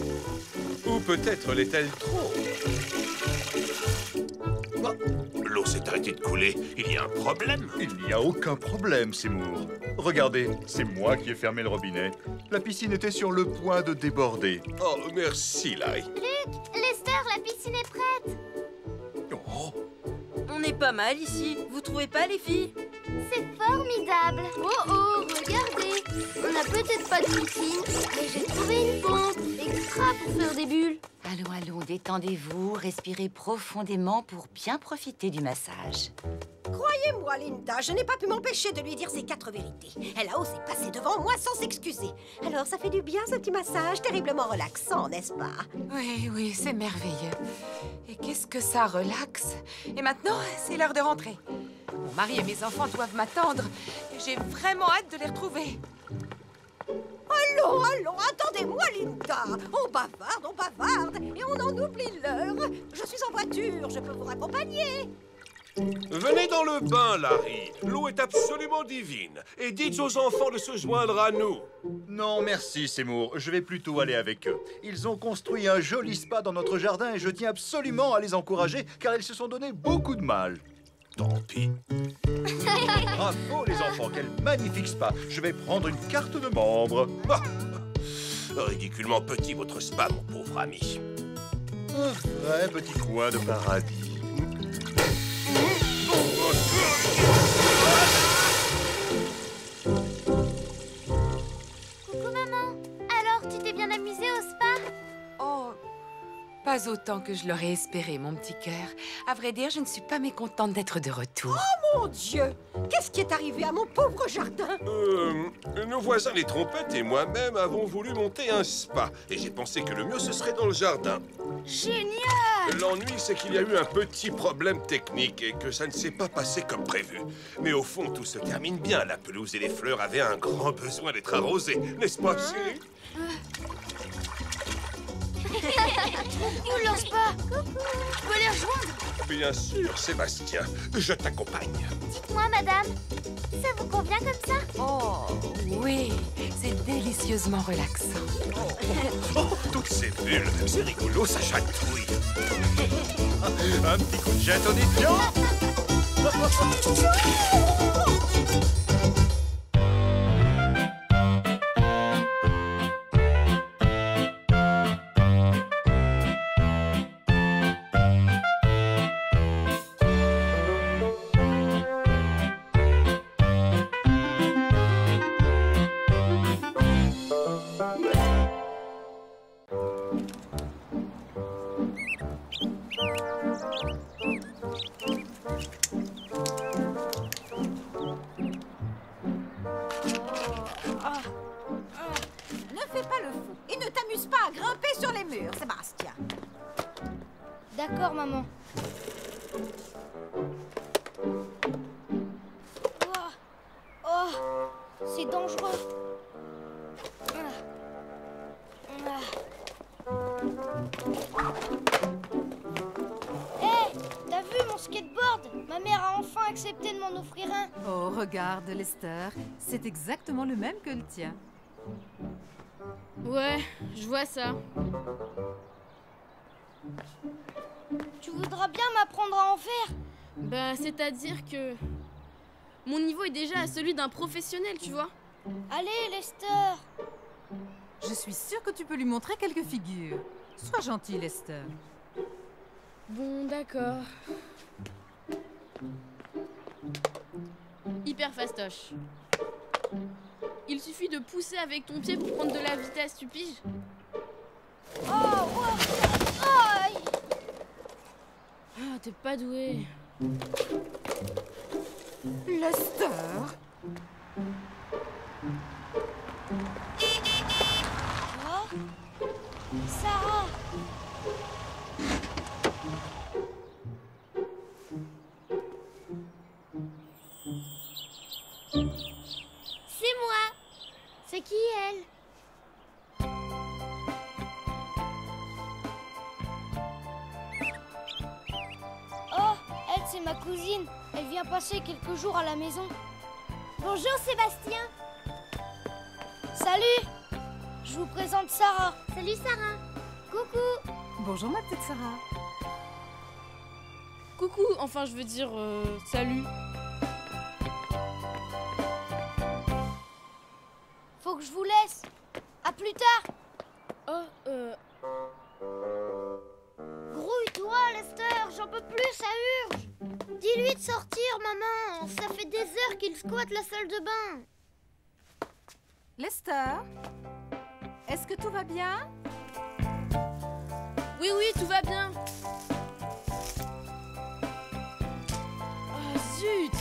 Ou peut-être l'est-elle trop. Oh, l'eau s'est arrêtée de couler. Il y a un problème? Il n'y a aucun problème, Seymour. Regardez, c'est moi qui ai fermé le robinet. La piscine était sur le point de déborder. Oh, merci, Larry. Luc, Lester, la piscine est prête. Oh, On est pas mal ici. Vous trouvez pas, les filles? C'est formidable. Oh, regardez. On n'a peut-être pas de piscine, mais j'ai trouvé une pompe extra pour faire des bulles. Allons, détendez-vous, respirez profondément pour bien profiter du massage. Croyez-moi, Linda, je n'ai pas pu m'empêcher de lui dire ses 4 vérités. Elle a osé passer devant moi sans s'excuser. Alors, ça fait du bien, ce petit massage terriblement relaxant, n'est-ce pas? Oui, c'est merveilleux. Et qu'est-ce que ça relaxe. Et maintenant, c'est l'heure de rentrer. Mon mari et mes enfants doivent m'attendre. Et j'ai vraiment hâte de les retrouver. Allons, attendez-moi, Linda. On bavarde, et on en oublie l'heure. Je suis en voiture, je peux vous raccompagner. Venez dans le bain, Larry. L'eau est absolument divine. Et dites aux enfants de se joindre à nous. non, merci, Seymour. Je vais plutôt aller avec eux. Ils ont construit un joli spa dans notre jardin et je tiens absolument à les encourager car ils se sont donné beaucoup de mal. Tant pis. Bravo, les enfants. Quel magnifique spa. Je vais prendre une carte de membre. Ah, ridiculement petit, votre spa, mon pauvre ami. Un vrai petit coin de paradis. Coucou maman. Alors, tu t'es bien amusée au spa? Oh, pas pas autant que je l'aurais espéré, mon petit cœur. À vrai dire, je ne suis pas mécontente d'être de retour. Oh mon Dieu! Qu'est-ce qui est arrivé à mon pauvre jardin? Nos voisins les trompettes et moi-même avons voulu monter un spa. Et j'ai pensé que le mieux, ce serait dans le jardin. Génial! L'ennui, c'est qu'il y a eu un petit problème technique et que ça ne s'est pas passé comme prévu. Mais au fond, tout se termine bien. La pelouse et les fleurs avaient un grand besoin d'être arrosées. N'est-ce pas, chérie? Nous lance pas! Je peux les rejoindre? Bien sûr, Sébastien. Je t'accompagne. Dites-moi, madame, ça vous convient comme ça? Oh, oui, c'est délicieusement relaxant. Oh, toutes ces bulles, c'est rigolo, ça chatouille. Un petit coup de jet tonifiant. Ne fais pas le fou et ne t'amuse pas à grimper sur les murs, Sébastien. D'accord, maman. Oh, c'est dangereux. Hé, t'as vu mon skateboard? Ma mère a enfin accepté de m'en offrir un. Oh, regarde, Lester. C'est exactement le même que le tien. Ouais, je vois ça. Tu voudras bien m'apprendre à en faire? Bah, c'est-à-dire que... mon niveau est déjà à celui d'un professionnel, tu vois. Allez, Lester. Je suis sûre que tu peux lui montrer quelques figures. Sois gentil, Lester. Bon, d'accord. Hyper fastoche. Il suffit de pousser avec ton pied pour prendre de la vitesse, tu piges? Oh, wow. Aïe. Ah, t'es pas doué. Lester! Oh. Sarah. C'est moi. C'est qui elle? Oh, elle c'est ma cousine. Elle vient passer quelques jours à la maison. Bonjour Sébastien. Salut. Je vous présente Sarah. Salut Sarah. Coucou. Bonjour, ma petite Sarah. Coucou, enfin je veux dire, salut. Faut que je vous laisse. À plus tard. Oh, Grouille-toi, Lester. J'en peux plus, ça urge. Dis-lui de sortir, maman. Ça fait des heures qu'il squatte la salle de bain. Lester? Est-ce que tout va bien? oui, oui, tout va bien. Oh, zut.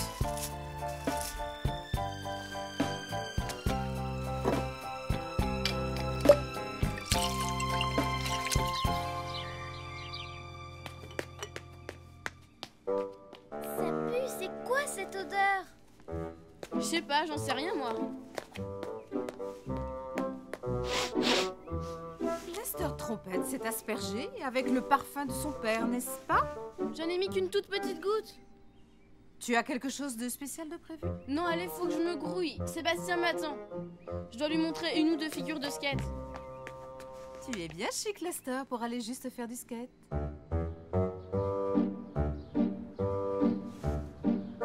Ça pue, c'est quoi cette odeur? Je sais pas, j'en sais rien, moi. Lester Trompette s'est aspergé avec le parfum de son père, n'est-ce pas? J'en ai mis qu'une toute petite goutte. Tu as quelque chose de spécial de prévu? Non, allez, faut que je me grouille. Sébastien m'attend. Je dois lui montrer une ou deux figures de skate. Tu es bien chic, Lester, pour aller juste faire du skate.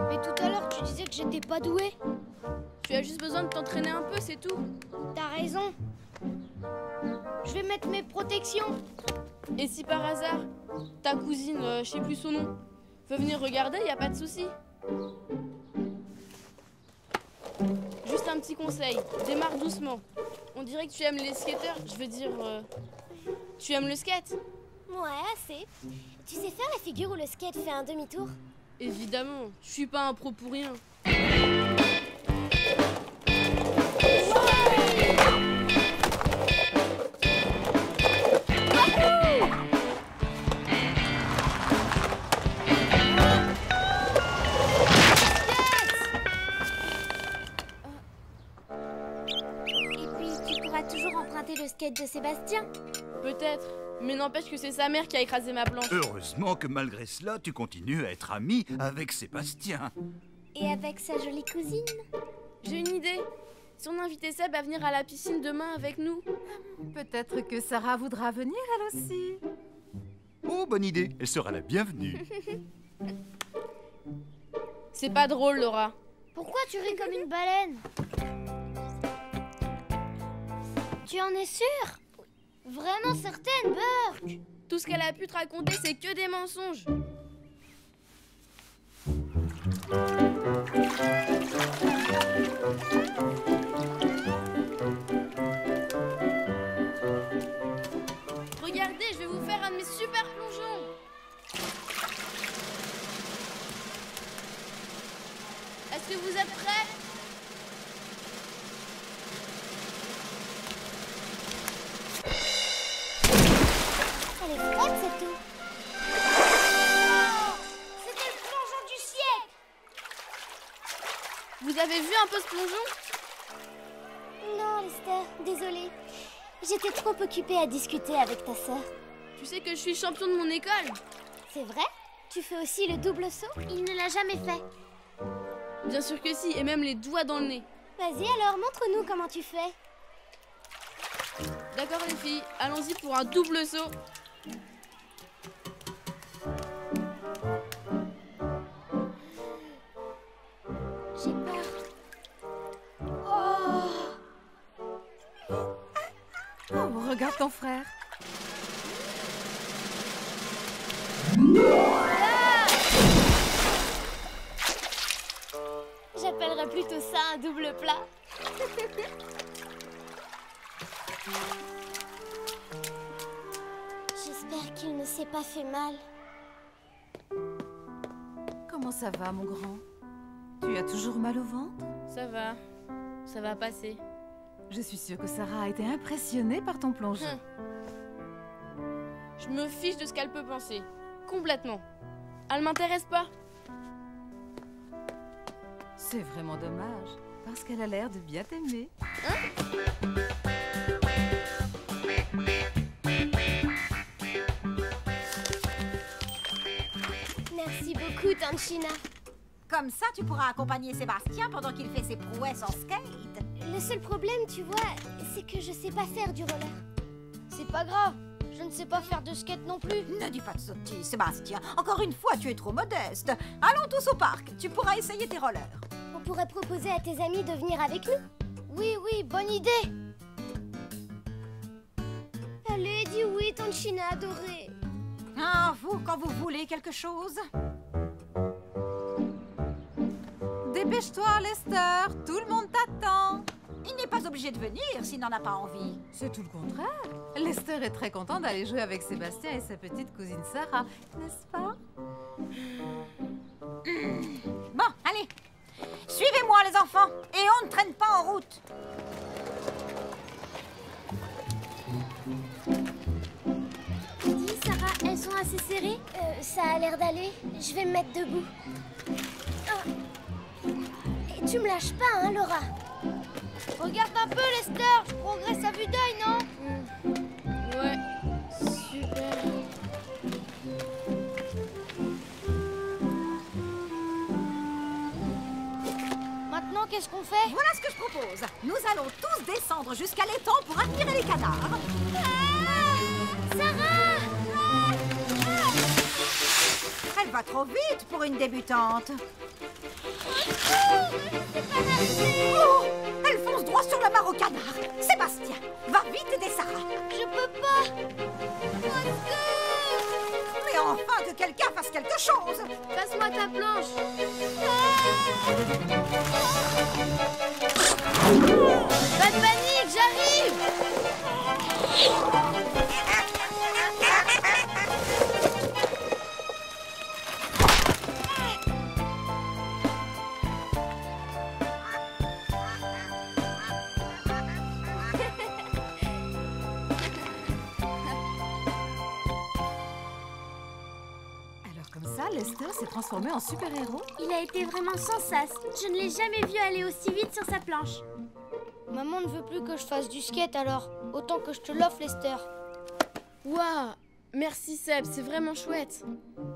Mais tout à l'heure, tu disais que j'étais pas douée. Tu as juste besoin de t'entraîner un peu, c'est tout. T'as raison. Je vais mettre mes protections. Et si par hasard, ta cousine, je sais plus son nom, veut venir regarder, y a pas de souci. Juste un petit conseil, démarre doucement. On dirait que tu aimes les skateurs, je veux dire, tu aimes le skate. Ouais, assez. Tu sais faire la figure où le skate fait un demi-tour? Évidemment, je suis pas un pro pour rien. Et puis, tu pourras toujours emprunter le skate de Sébastien. Peut-être, mais n'empêche que c'est sa mère qui a écrasé ma planche. Heureusement que malgré cela, tu continues à être ami avec Sébastien. Et avec sa jolie cousine. J'ai une idée. Si on invitait Seb à venir à la piscine demain avec nous. Peut-être que Sarah voudra venir elle aussi. Oh, bonne idée, elle sera la bienvenue. C'est pas drôle, Laura. Pourquoi tu ris comme une baleine? Tu en es sûre? Vraiment certaine, Burke? Tout ce qu'elle a pu te raconter, c'est que des mensonges. Regardez, je vais vous faire un de mes super plongeons. Est-ce que vous êtes prêts? Elle est froide, cette eau. C'était le plongeon du siècle. Vous avez vu un peu ce plongeon? Non, Lester, désolée. J'étais trop occupée à discuter avec ta sœur. Tu sais que je suis champion de mon école. C'est vrai? Tu fais aussi le double saut? Il ne l'a jamais fait. Bien sûr que si, et même les doigts dans le nez. Vas-y alors, montre-nous comment tu fais. D'accord les filles, allons-y pour un double saut. J'ai peur. Oh, regarde ton frère. J'appellerais plutôt ça un double plat. J'espère qu'il ne s'est pas fait mal. Comment ça va, mon grand? Tu as toujours mal au ventre? Ça va passer. Je suis sûre que Sarah a été impressionnée par ton plongeon. Je me fiche de ce qu'elle peut penser. Complètement. Elle m'intéresse pas. C'est vraiment dommage, parce qu'elle a l'air de bien t'aimer. Merci beaucoup, Tanchina. Comme ça, tu pourras accompagner Sébastien pendant qu'il fait ses prouesses en skate. Le seul problème, tu vois, c'est que je sais pas faire du roller. C'est pas grave, je ne sais pas faire de skate non plus. Ne dis pas de sottises, Sébastien. Encore une fois, tu es trop modeste. Allons tous au parc, tu pourras essayer tes rollers. On pourrait proposer à tes amis de venir avec nous. Oui, bonne idée. Allez, dis oui, Tanchina adorée. Ah, vous, quand vous voulez quelque chose. Dépêche-toi, Lester, tout le monde t'attend. Il n'est pas obligé de venir s'il n'en a pas envie. C'est tout le contraire. Lester est très content d'aller jouer avec Sébastien et sa petite cousine Sarah, n'est-ce pas? Bon, allez. Suivez-moi, les enfants, et on ne traîne pas en route. Dis, Sarah, elles sont assez serrées? Ça a l'air d'aller. Je vais me mettre debout. Et tu me lâches pas, hein, Laura? Regarde un peu, Lester, je progresse à vue d'œil, non? Ouais, super. Maintenant, qu'est-ce qu'on fait? Voilà ce que je propose. Nous allons tous descendre jusqu'à l'étang pour attirer les canards. Sarah! Elle va trop vite pour une débutante. Oh, elle fonce droit sur la mare au canard. Sébastien, va vite aider Sarah. Je peux pas! Mais enfin que quelqu'un fasse quelque chose. Passe-moi ta planche. Pas de panique, j'arrive! Lester s'est transformé en super-héros? Il a été vraiment sans sas. Je ne l'ai jamais vu aller aussi vite sur sa planche. Maman ne veut plus que je fasse du skate alors. Autant que je te l'offre, Lester. Waouh! Merci Seb, c'est vraiment chouette.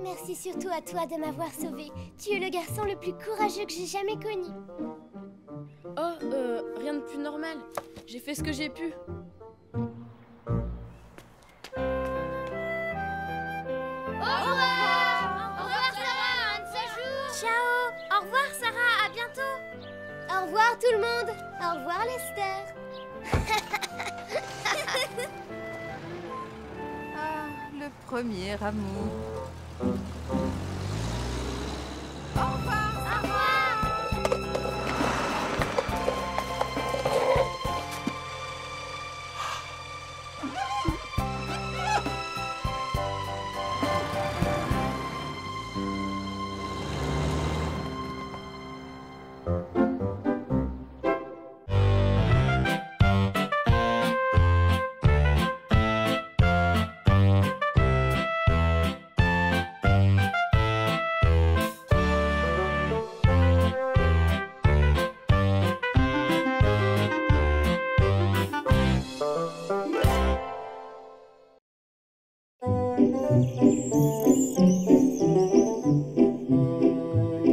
Merci surtout à toi de m'avoir sauvé. Tu es le garçon le plus courageux que j'ai jamais connu. Oh, rien de plus normal. J'ai fait ce que j'ai pu. Au revoir! Au revoir, Sarah! Un de ces jours! Ciao! Au revoir, Sarah! À bientôt! Au revoir, tout le monde! Au revoir, Lester! Ah, le premier amour. Au revoir! Au revoir!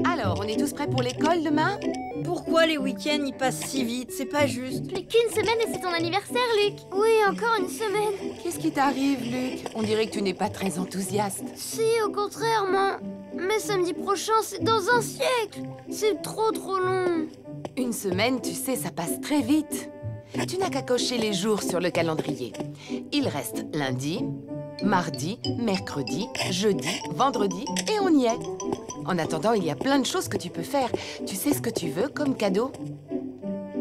Alors, on est tous prêts pour l'école demain? Pourquoi les week-ends ils passent si vite? C'est pas juste. Plus qu'une semaine et c'est ton anniversaire, Luc. Oui, encore une semaine. Qu'est-ce qui t'arrive, Luc? On dirait que tu n'es pas très enthousiaste. Si, au contraire, mais samedi prochain, c'est dans un siècle. C'est trop long. Une semaine, tu sais, ça passe très vite. Tu n'as qu'à cocher les jours sur le calendrier. Il reste lundi, mardi, mercredi, jeudi, vendredi et on y est. En attendant, il y a plein de choses que tu peux faire. Tu sais ce que tu veux comme cadeau?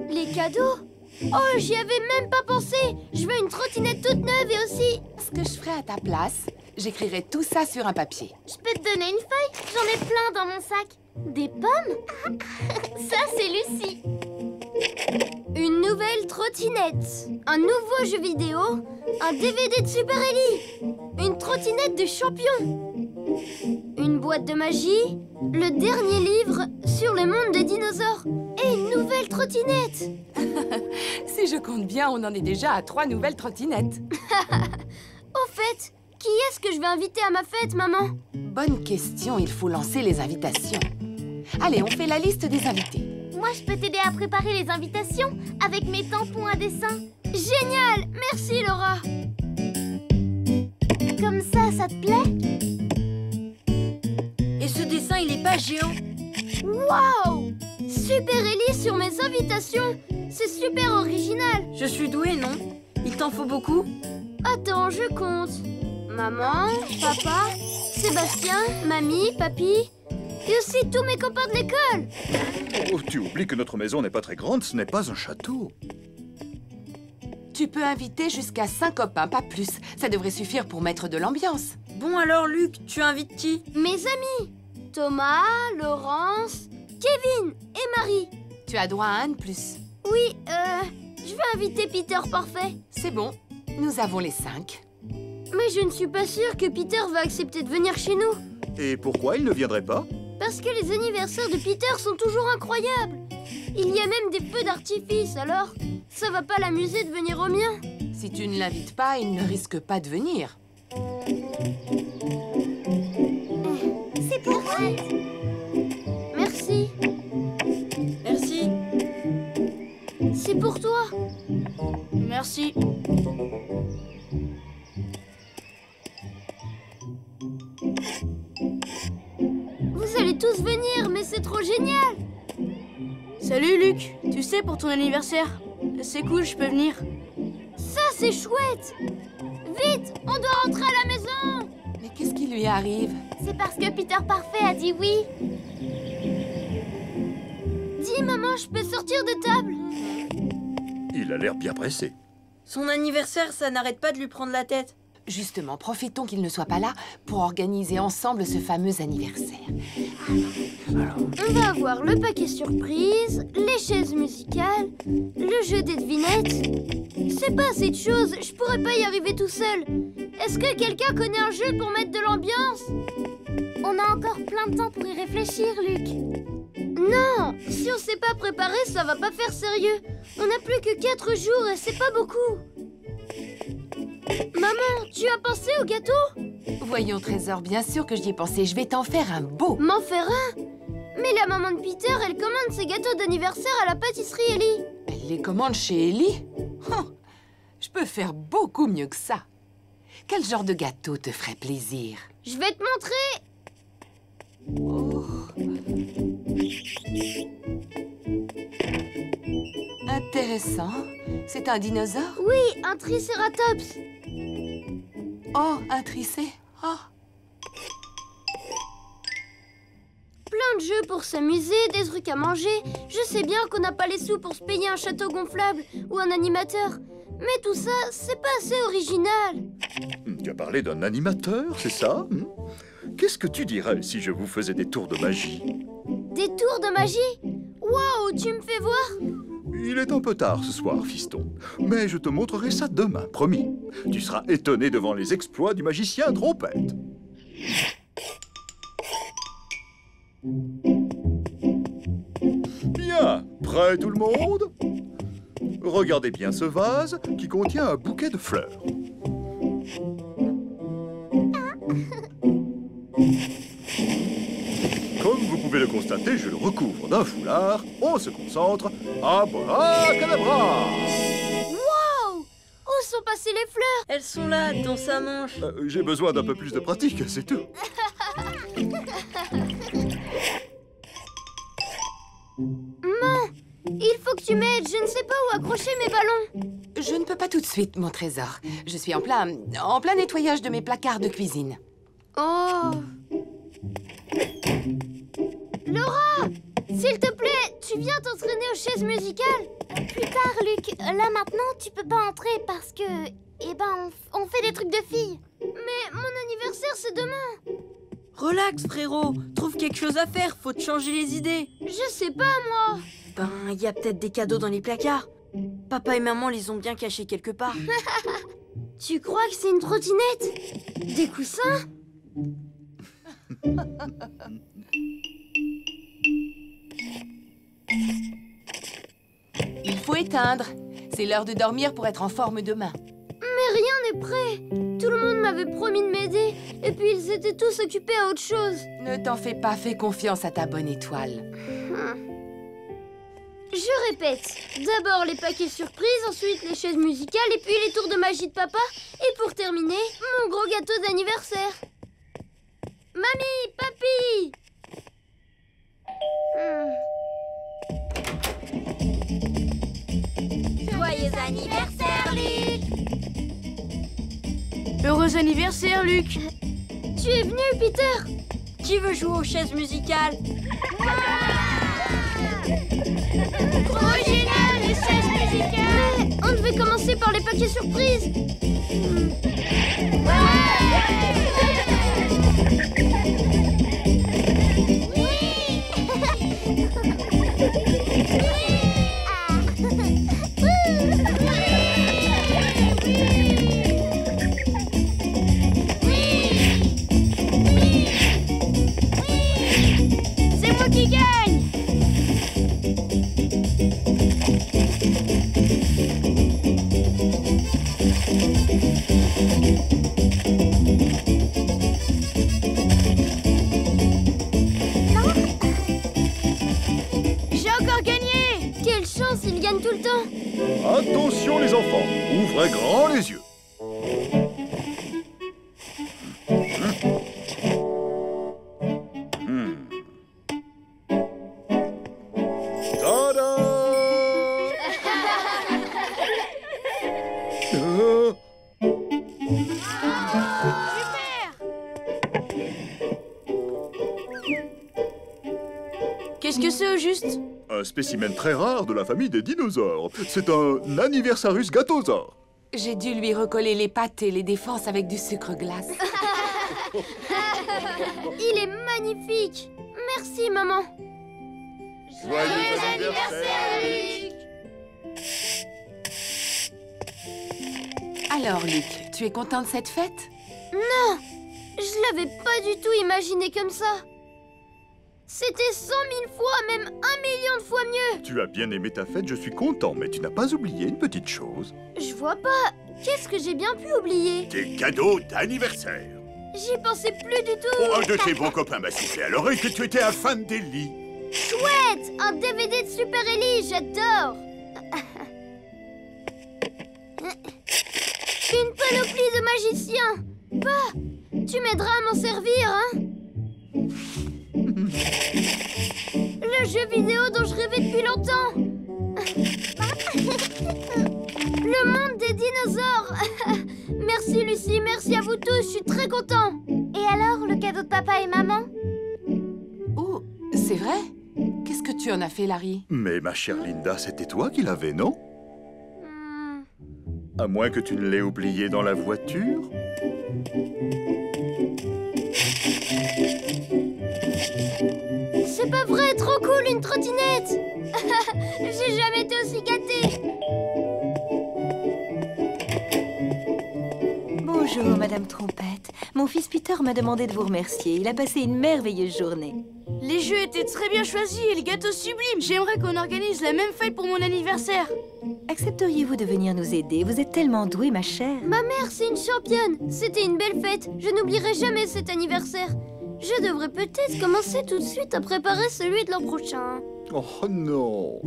Les cadeaux? Oh, j'y avais même pas pensé. Je veux une trottinette toute neuve et aussi... Ce que je ferais à ta place, j'écrirais tout ça sur un papier. Je peux te donner une feuille? J'en ai plein dans mon sac. Des pommes? Ça, c'est Lucie. Une nouvelle trottinette. Un nouveau jeu vidéo. Un DVD de Super Ellie. Une trottinette de champion. Une boîte de magie. Le dernier livre sur le monde des dinosaures. Et une nouvelle trottinette. Si je compte bien, on en est déjà à 3 nouvelles trottinettes. Au fait, qui est-ce que je vais inviter à ma fête, maman? Bonne question, il faut lancer les invitations. Allez, on fait la liste des invités. Moi, je peux t'aider à préparer les invitations avec mes tampons à dessin. Génial! Merci, Laura. Comme ça te plaît? Et ce dessin, il est pas géant. Waouh! Super Ellie sur mes invitations. C'est super original. Je suis douée, non? Il t'en faut beaucoup? Attends, je compte. Maman, papa, Sébastien, mamie, papy... Et aussi tous mes copains de l'école. Oh, tu oublies que notre maison n'est pas très grande, ce n'est pas un château. Tu peux inviter jusqu'à 5 copains, pas plus. Ça devrait suffire pour mettre de l'ambiance. Bon alors, Luc, tu invites qui? Mes amis. Thomas, Laurence, Kevin et Marie. Tu as droit à un de plus. Oui, je vais inviter Peter Parfait. C'est bon, nous avons les 5. Mais je ne suis pas sûre que Peter va accepter de venir chez nous. Et pourquoi il ne viendrait pas? Parce que les anniversaires de Peter sont toujours incroyables. Il y a même des feux d'artifice, alors ça va pas l'amuser de venir au mien. Si tu ne l'invites pas, il ne risque pas de venir. C'est pour toi. Merci. Merci. C'est pour toi. Merci. Vous allez tous venir, mais c'est trop génial. Salut Luc, tu sais pour ton anniversaire. C'est cool, je peux venir. Ça c'est chouette. Vite, on doit rentrer à la maison. Mais qu'est-ce qui lui arrive? C'est parce que Peter Parfait a dit oui. Dis maman, je peux sortir de table? Il a l'air bien pressé. Son anniversaire, ça n'arrête pas de lui prendre la tête. Justement, profitons qu'il ne soit pas là pour organiser ensemble ce fameux anniversaire. On va avoir le paquet surprise, les chaises musicales, le jeu des devinettes. C'est pas assez de choses, je pourrais pas y arriver tout seul. Est-ce que quelqu'un connaît un jeu pour mettre de l'ambiance? On a encore plein de temps pour y réfléchir, Luc. Non, si on s'est pas préparé, ça va pas faire sérieux. On n'a plus que 4 jours et c'est pas beaucoup. Maman, tu as pensé au gâteau? Voyons, Trésor, bien sûr que j'y ai pensé. Je vais t'en faire un beau. M'en faire un? Mais la maman de Peter, elle commande ses gâteaux d'anniversaire à la pâtisserie Ellie. Elle les commande chez Ellie? Je peux faire beaucoup mieux que ça. Quel genre de gâteau te ferait plaisir? Je vais te montrer. Oh. Intéressant. C'est un dinosaure? Oui, un tricératops. Oh, un tricé. Oh. Plein de jeux pour s'amuser, des trucs à manger. Je sais bien qu'on n'a pas les sous pour se payer un château gonflable ou un animateur. Mais tout ça, c'est pas assez original. Tu as parlé d'un animateur, c'est ça? Qu'est-ce que tu dirais si je vous faisais des tours de magie? Des tours de magie? Waouh, tu me fais voir? Il est un peu tard ce soir, fiston. Mais je te montrerai ça demain, promis. Tu seras étonné devant les exploits du magicien Trompette. Bien, prêt tout le monde? Regardez bien ce vase qui contient un bouquet de fleurs. Comme vous pouvez le constater, je le recouvre d'un foulard. On se concentre. Abracadabra! Waouh! Où sont passées les fleurs? Elles sont là, dans sa manche. J'ai besoin d'un peu plus de pratique, c'est tout. Maman, il faut que tu m'aides. Je ne sais pas où accrocher mes ballons. Je ne peux pas tout de suite, mon trésor. Je suis en plein nettoyage de mes placards de cuisine. Oh! Laura! S'il te plaît, tu viens t'entraîner aux chaises musicales? Plus tard, Luc. Là, maintenant, tu peux pas entrer parce que... Eh ben, on fait des trucs de filles. Mais mon anniversaire, c'est demain. Relax, frérot. Trouve quelque chose à faire. Faut te changer les idées. Je sais pas, moi. Ben, il y a peut-être des cadeaux dans les placards. Papa et maman les ont bien cachés quelque part. Tu crois que c'est une trottinette? Des coussins? Il faut éteindre. C'est l'heure de dormir pour être en forme demain. Mais rien n'est prêt. Tout le monde m'avait promis de m'aider. Et puis ils étaient tous occupés à autre chose. Ne t'en fais pas, fais confiance à ta bonne étoile. Je répète. D'abord les paquets surprises, ensuite les chaises musicales, et puis les tours de magie de papa. Et pour terminer, mon gros gâteau d'anniversaire. Mamie, papy! Joyeux anniversaire, Luc! Heureux anniversaire, Luc! Tu es venu, Peter? Qui veut jouer aux chaises musicales? Trop génial, les chaises musicales! Mais on devait commencer par les paquets surprises! C'est moi qui gagne! J'ai encore gagné! Quelle chance, il gagne tout le temps! Attention les enfants, ouvrez grand les yeux. Tada! Qu'est-ce que c'est au juste? Un spécimen très rare de la famille des dinosaures. C'est un Anniversarus gâteausaure. J'ai dû lui recoller les pattes et les défenses avec du sucre glace. Il est magnifique! Merci, maman! Joyeux anniversaire, Luc! Alors, Luc, tu es content de cette fête? Non! Je l'avais pas du tout imaginé comme ça. C'était 100 000 fois, même 1 million de fois mieux. Tu as bien aimé ta fête, je suis content, mais tu n'as pas oublié une petite chose. Je vois pas. Qu'est-ce que j'ai bien pu oublier? Tes cadeaux d'anniversaire. J'y pensais plus du tout. Oh, un de tes bons copains m'a sifflé à l'oreille que tu étais un fan d'Ellie. Chouette! Un DVD de Super Ellie, j'adore. Une panoplie de magiciens. Bah, tu m'aideras à m'en servir, hein? Le jeu vidéo dont je rêvais depuis longtemps. Le monde des dinosaures. Merci Lucie, merci à vous tous, je suis très content. Et alors, le cadeau de papa et maman? Oh, c'est vrai? Qu'est-ce que tu en as fait, Larry? Mais ma chère Linda, c'était toi qui l'avais, non? À moins que tu ne l'aies oublié dans la voiture. C'est pas vrai, trop cool, une trottinette. J'ai jamais été aussi gâtée. Bonjour, Madame Trompette. Mon fils Peter m'a demandé de vous remercier. Il a passé une merveilleuse journée. Les jeux étaient très bien choisis et les gâteaux sublimes. J'aimerais qu'on organise la même fête pour mon anniversaire. Accepteriez-vous de venir nous aider? Vous êtes tellement douée, ma chère. Ma mère, c'est une championne. C'était une belle fête. Je n'oublierai jamais cet anniversaire. Je devrais peut-être commencer tout de suite à préparer celui de l'an prochain. Oh non!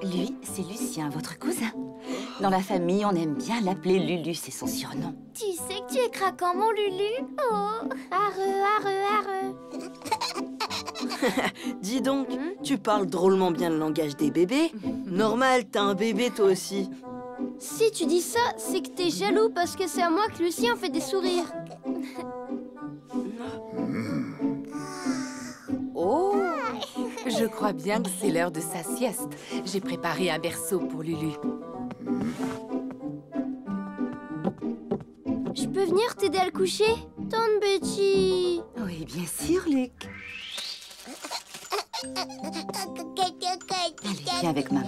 Lui, c'est Lucien, votre cousin. Dans la famille, on aime bien l'appeler Lulu, c'est son surnom. Tu sais que tu es craquant, mon Lulu. Oh, arre. Dis donc, tu parles drôlement bien le langage des bébés. Normal, t'as un bébé toi aussi. Si tu dis ça, c'est que t'es jaloux parce que c'est à moi que Lucien fait des sourires. Oh! Je crois bien que c'est l'heure de sa sieste. J'ai préparé un berceau pour Lulu. Je peux venir t'aider à le coucher, Tante Betty? Oui, bien sûr, Luc. Allez, viens avec maman.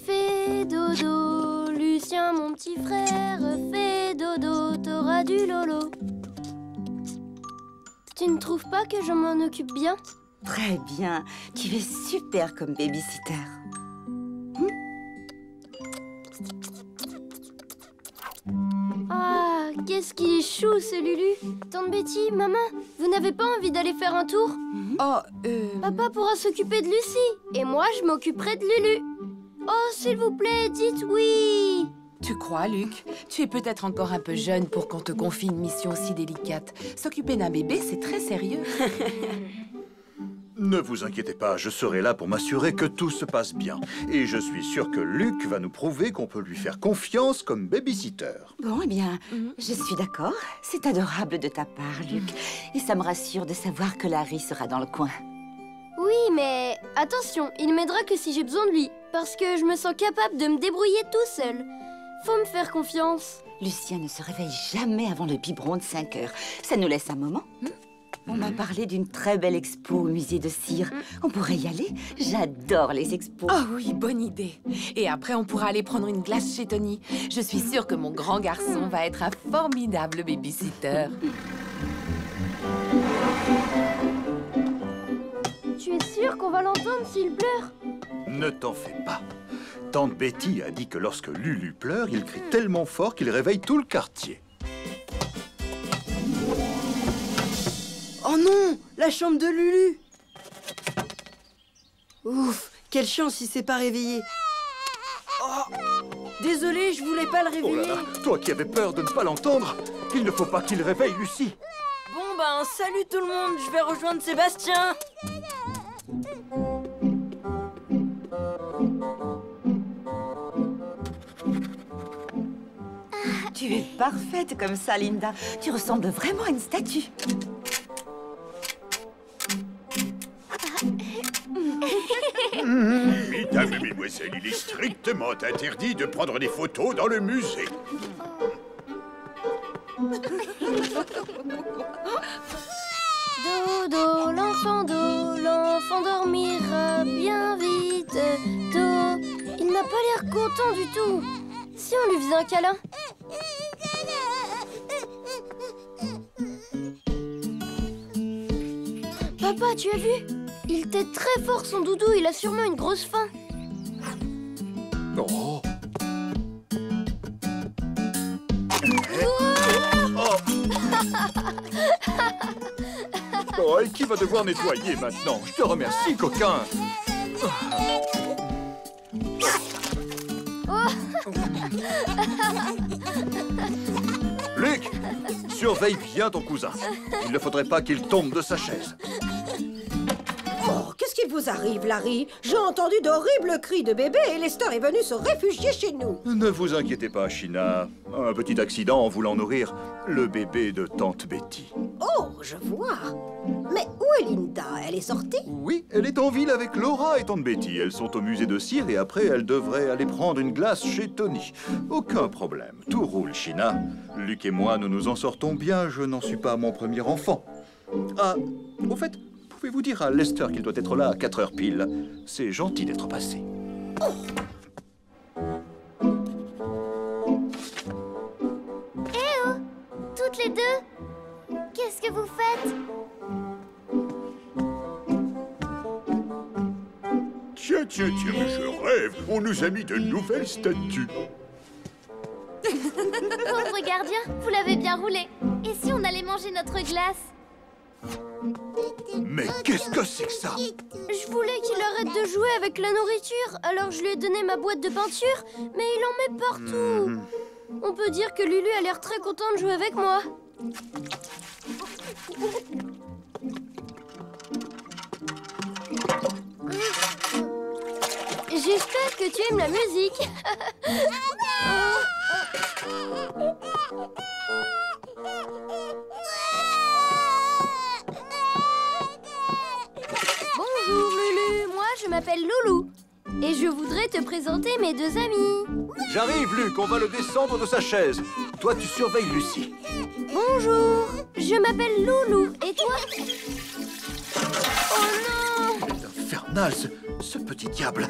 Fais dodo, Lucien, mon petit frère. Fais dodo, t'auras du lolo. Tu ne trouves pas que je m'en occupe bien? Très bien. Tu es super comme babysitter. Ah, qu'est-ce qu'il est chou, ce Lulu. Tante Betty, maman, vous n'avez pas envie d'aller faire un tour? Oh, Papa pourra s'occuper de Lucie, et moi, je m'occuperai de Lulu. Oh, s'il vous plaît, dites oui. Tu crois, Luc? Tu es peut-être encore un peu jeune pour qu'on te confie une mission aussi délicate. S'occuper d'un bébé, c'est très sérieux. Ne vous inquiétez pas, je serai là pour m'assurer que tout se passe bien. Et je suis sûr que Luc va nous prouver qu'on peut lui faire confiance comme babysitter. Bon, eh bien, je suis d'accord. C'est adorable de ta part, Luc. Et ça me rassure de savoir que Larry sera dans le coin. Oui, mais attention, il m'aidera que si j'ai besoin de lui, parce que je me sens capable de me débrouiller tout seul. Faut me faire confiance. Lucien ne se réveille jamais avant le biberon de 5 heures. Ça nous laisse un moment. On m'a parlé d'une très belle expo au musée de cire. On pourrait y aller. J'adore les expos. Oh oui, bonne idée. Et après, on pourra aller prendre une glace chez Tony. Je suis sûre que mon grand garçon va être un formidable babysitter. Tu es sûre qu'on va l'entendre s'il pleure? Ne t'en fais pas. Tante Betty a dit que lorsque Lulu pleure, il crie tellement fort qu'il réveille tout le quartier. Oh non, la chambre de Lulu. Ouf, quelle chance il s'est pas réveillé. Oh, désolé, je voulais pas le réveiller. Oh là là, toi qui avais peur de ne pas l'entendre, il ne faut pas qu'il réveille Lucie. Bon ben, salut tout le monde, je vais rejoindre Sébastien. Tu Tu es parfaite comme ça, Linda. Tu ressembles vraiment à une statue. Mesdames et mesdemoiselles, il est strictement interdit de prendre des photos dans le musée. Dodo, l'enfant dormira bien vite. Do, il n'a pas l'air content du tout. Si on lui faisait un câlin? Papa, tu as vu? Il tète très fort son doudou, il a sûrement une grosse faim. Oh. Oh, et qui va devoir nettoyer maintenant? Je te remercie, coquin. Luc, surveille bien ton cousin. Il ne faudrait pas qu'il tombe de sa chaise. Oh, qu'est-ce qu'il vous arrive, Larry? J'ai entendu d'horribles cris de bébé et Lester est venu se réfugier chez nous. Ne vous inquiétez pas, China. Un petit accident en voulant nourrir le bébé de tante Betty. Oh, je vois. Mais où est Linda? Elle est sortie? Oui, elle est en ville avec Laura et tante Betty. Elles sont au musée de cire et après, elles devraient aller prendre une glace chez Tony. Aucun problème. Tout roule, China. Luc et moi, nous nous en sortons bien. Je n'en suis pas à mon premier enfant. Ah, au fait, pouvez-vous dire à Lester qu'il doit être là à 4 heures pile? C'est gentil d'être passé. Eh oh! Toutes les deux! Qu'est-ce que vous faites? Tiens, mais je rêve. On nous a mis de nouvelles statues. Pauvre gardien, vous l'avez bien roulé. Et si on allait manger notre glace? Mais qu'est-ce que c'est que ça? Je voulais qu'il arrête de jouer avec la nourriture, alors je lui ai donné ma boîte de peinture, mais il en met partout. On peut dire que Lulu a l'air très content de jouer avec moi. J'espère que tu aimes la musique. Bonjour Lulu, moi je m'appelle Loulou. Et je voudrais te présenter mes deux amis. J'arrive, Luc, on va le descendre de sa chaise. Toi, tu surveilles Lucie. Bonjour, je m'appelle Loulou. Et toi? Oh non! Il est infernal, ce petit diable.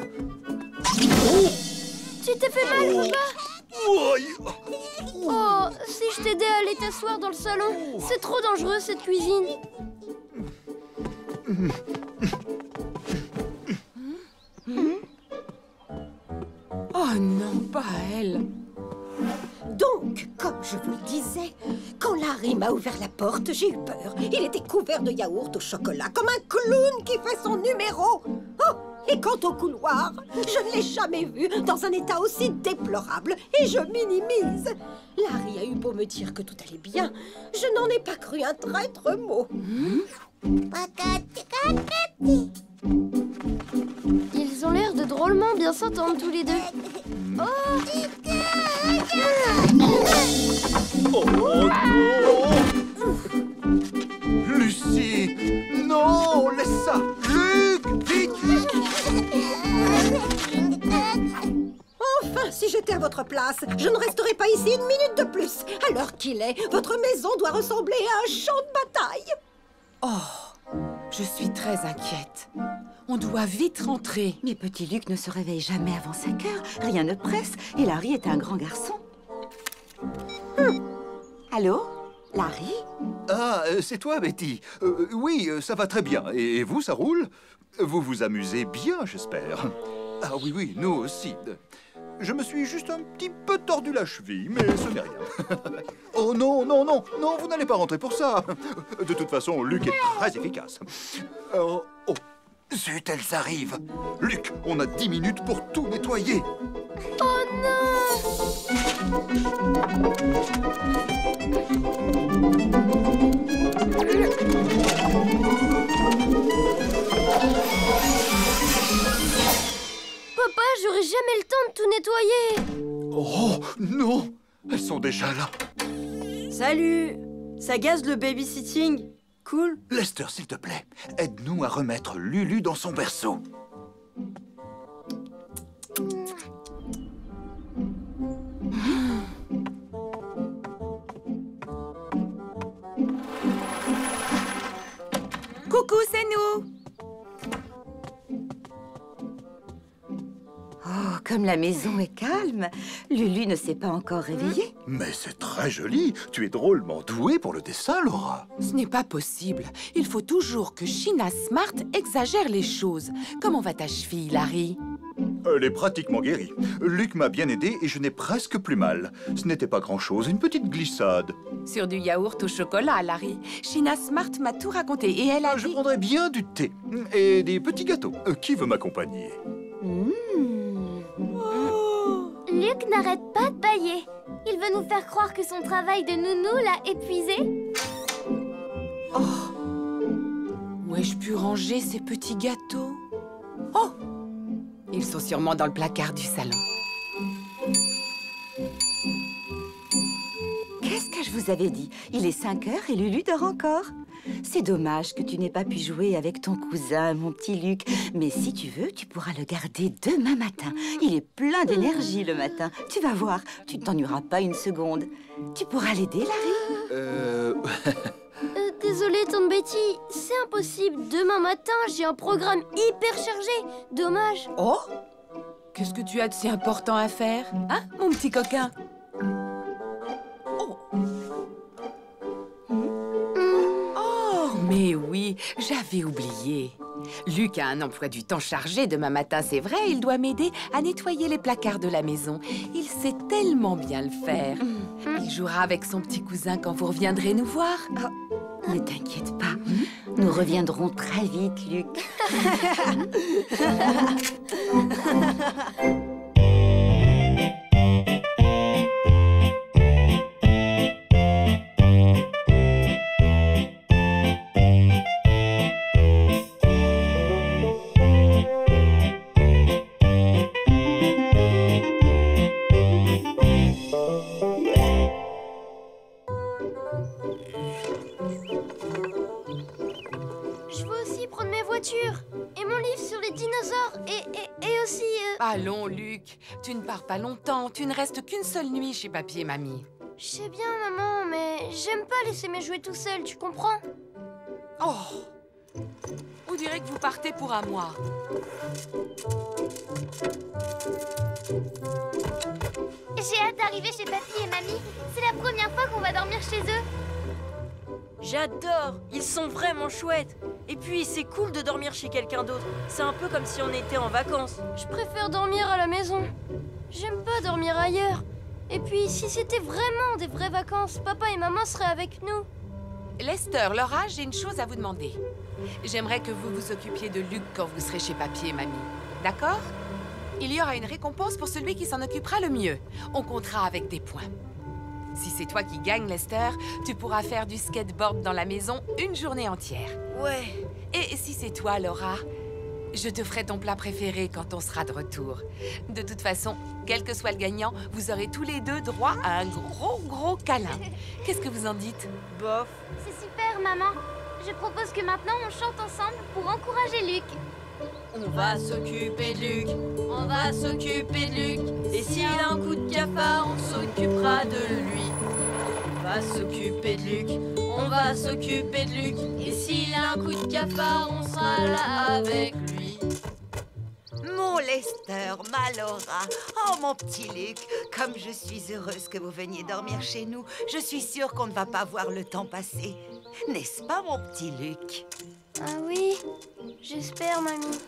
Tu t'es fait mal, papa? Oui. Oh, si je t'aidais à aller t'asseoir dans le salon. C'est trop dangereux, cette cuisine. Oh non, pas elle. Donc, comme je vous le disais, quand Larry m'a ouvert la porte, j'ai eu peur. Il était couvert de yaourt au chocolat, comme un clown qui fait son numéro. Oh, et quant au couloir, je ne l'ai jamais vu dans un état aussi déplorable et je minimise. Larry a eu beau me dire que tout allait bien, je n'en ai pas cru un traître mot. Ils ont l'air de drôlement bien s'entendre tous les deux. Oh! Oh non! Lucie! Non, laisse ça! Luc, vite! Enfin, si j'étais à votre place, je ne resterais pas ici une minute de plus. À l'heure qu'il est, votre maison doit ressembler à un champ de bataille. Oh, je suis très inquiète. On doit vite rentrer. Mais petit Luc ne se réveille jamais avant 5 heures. Rien ne presse. Et Larry est un grand garçon. Allô? Larry? Ah, c'est toi, Betty. Oui, ça va très bien. Et vous, ça roule? Vous vous amusez bien, j'espère. Ah oui, oui, nous aussi. Je me suis juste un petit peu tordu la cheville, mais ce n'est rien. Oh non, non, non, non, vous n'allez pas rentrer pour ça. De toute façon, Luc est très efficace. Oh, zut, elles arrivent. Luc, on a 10 minutes pour tout nettoyer. Oh non! Papa, j'aurai jamais le temps de tout nettoyer. Oh, non! elles sont déjà là. Salut! Ça gaze le babysitting? Cool. Lester, s'il te plaît, aide-nous à remettre Lulu dans son berceau. Coucou, c'est nous! Oh, comme la maison est calme. Lulu ne s'est pas encore réveillée. Mais c'est très joli. Tu es drôlement douée pour le dessin, Laura. Ce n'est pas possible. Il faut toujours que Sheena Smart exagère les choses. Comment va ta cheville, Larry? Elle est pratiquement guérie. Luc m'a bien aidé et je n'ai presque plus mal. Ce n'était pas grand-chose, une petite glissade. Sur du yaourt au chocolat, Larry. Sheena Smart m'a tout raconté et elle a dit... Je prendrais bien du thé et des petits gâteaux. Qui veut m'accompagner? Luc n'arrête pas de bâiller. Il veut nous faire croire que son travail de nounou l'a épuisé. Où ai-je pu ranger ces petits gâteaux? Oh! Ils sont sûrement dans le placard du salon. Qu'est-ce que je vous avais dit? Il est 5 heures et Lulu dort encore. C'est dommage que tu n'aies pas pu jouer avec ton cousin, mon petit Luc. Mais si tu veux, tu pourras le garder demain matin. Il est plein d'énergie le matin. Tu vas voir, tu ne t'ennuieras pas une seconde. Tu pourras l'aider, Larry? Désolée, tante Betty, c'est impossible. Demain matin, j'ai un programme hyper chargé. Dommage. Oh! Qu'est-ce que tu as de si important à faire? Hein, mon petit coquin? Oh! Oh, mais oui, j'avais oublié. Luc a un emploi du temps chargé demain matin, c'est vrai. Il doit m'aider à nettoyer les placards de la maison. Il sait tellement bien le faire. Il jouera avec son petit cousin quand vous reviendrez nous voir. Oh, ne t'inquiète pas. Nous reviendrons très vite, Luc. Et mon livre sur les dinosaures. Et aussi... Allons, Luc, tu ne pars pas longtemps. Tu ne restes qu'une seule nuit chez papy et mamie. Je sais bien, maman, mais j'aime pas laisser mes jouets tout seul, tu comprends? Oh! On dirait que vous partez pour un mois. J'ai hâte d'arriver chez papy et mamie. C'est la première fois qu'on va dormir chez eux. J'adore. Ils sont vraiment chouettes. Et puis, c'est cool de dormir chez quelqu'un d'autre. C'est un peu comme si on était en vacances. Je préfère dormir à la maison. J'aime pas dormir ailleurs. Et puis, si c'était vraiment des vraies vacances, papa et maman seraient avec nous. Lester, Laura, j'ai une chose à vous demander. J'aimerais que vous vous occupiez de Luc quand vous serez chez papy et mamie. D'accord? Il y aura une récompense pour celui qui s'en occupera le mieux. On comptera avec des points. Si c'est toi qui gagnes, Lester, tu pourras faire du skateboard dans la maison une journée entière. Ouais. Et si c'est toi, Laura, je te ferai ton plat préféré quand on sera de retour. De toute façon, quel que soit le gagnant, vous aurez tous les deux droit à un gros câlin. Qu'est-ce que vous en dites? Bof. C'est super, maman. Je propose que maintenant on chante ensemble pour encourager Luc. On va s'occuper de Luc, on va s'occuper de Luc. Et s'il a un coup de cafard, on s'occupera de lui. On va s'occuper de Luc, on va s'occuper de Luc. Et s'il a un coup de cafard, on sera là avec lui. Mon Lester, ma Laura, oh mon petit Luc, comme je suis heureuse que vous veniez dormir chez nous. Je suis sûre qu'on ne va pas voir le temps passer. N'est-ce pas, mon petit Luc? Ah oui, j'espère, mamie.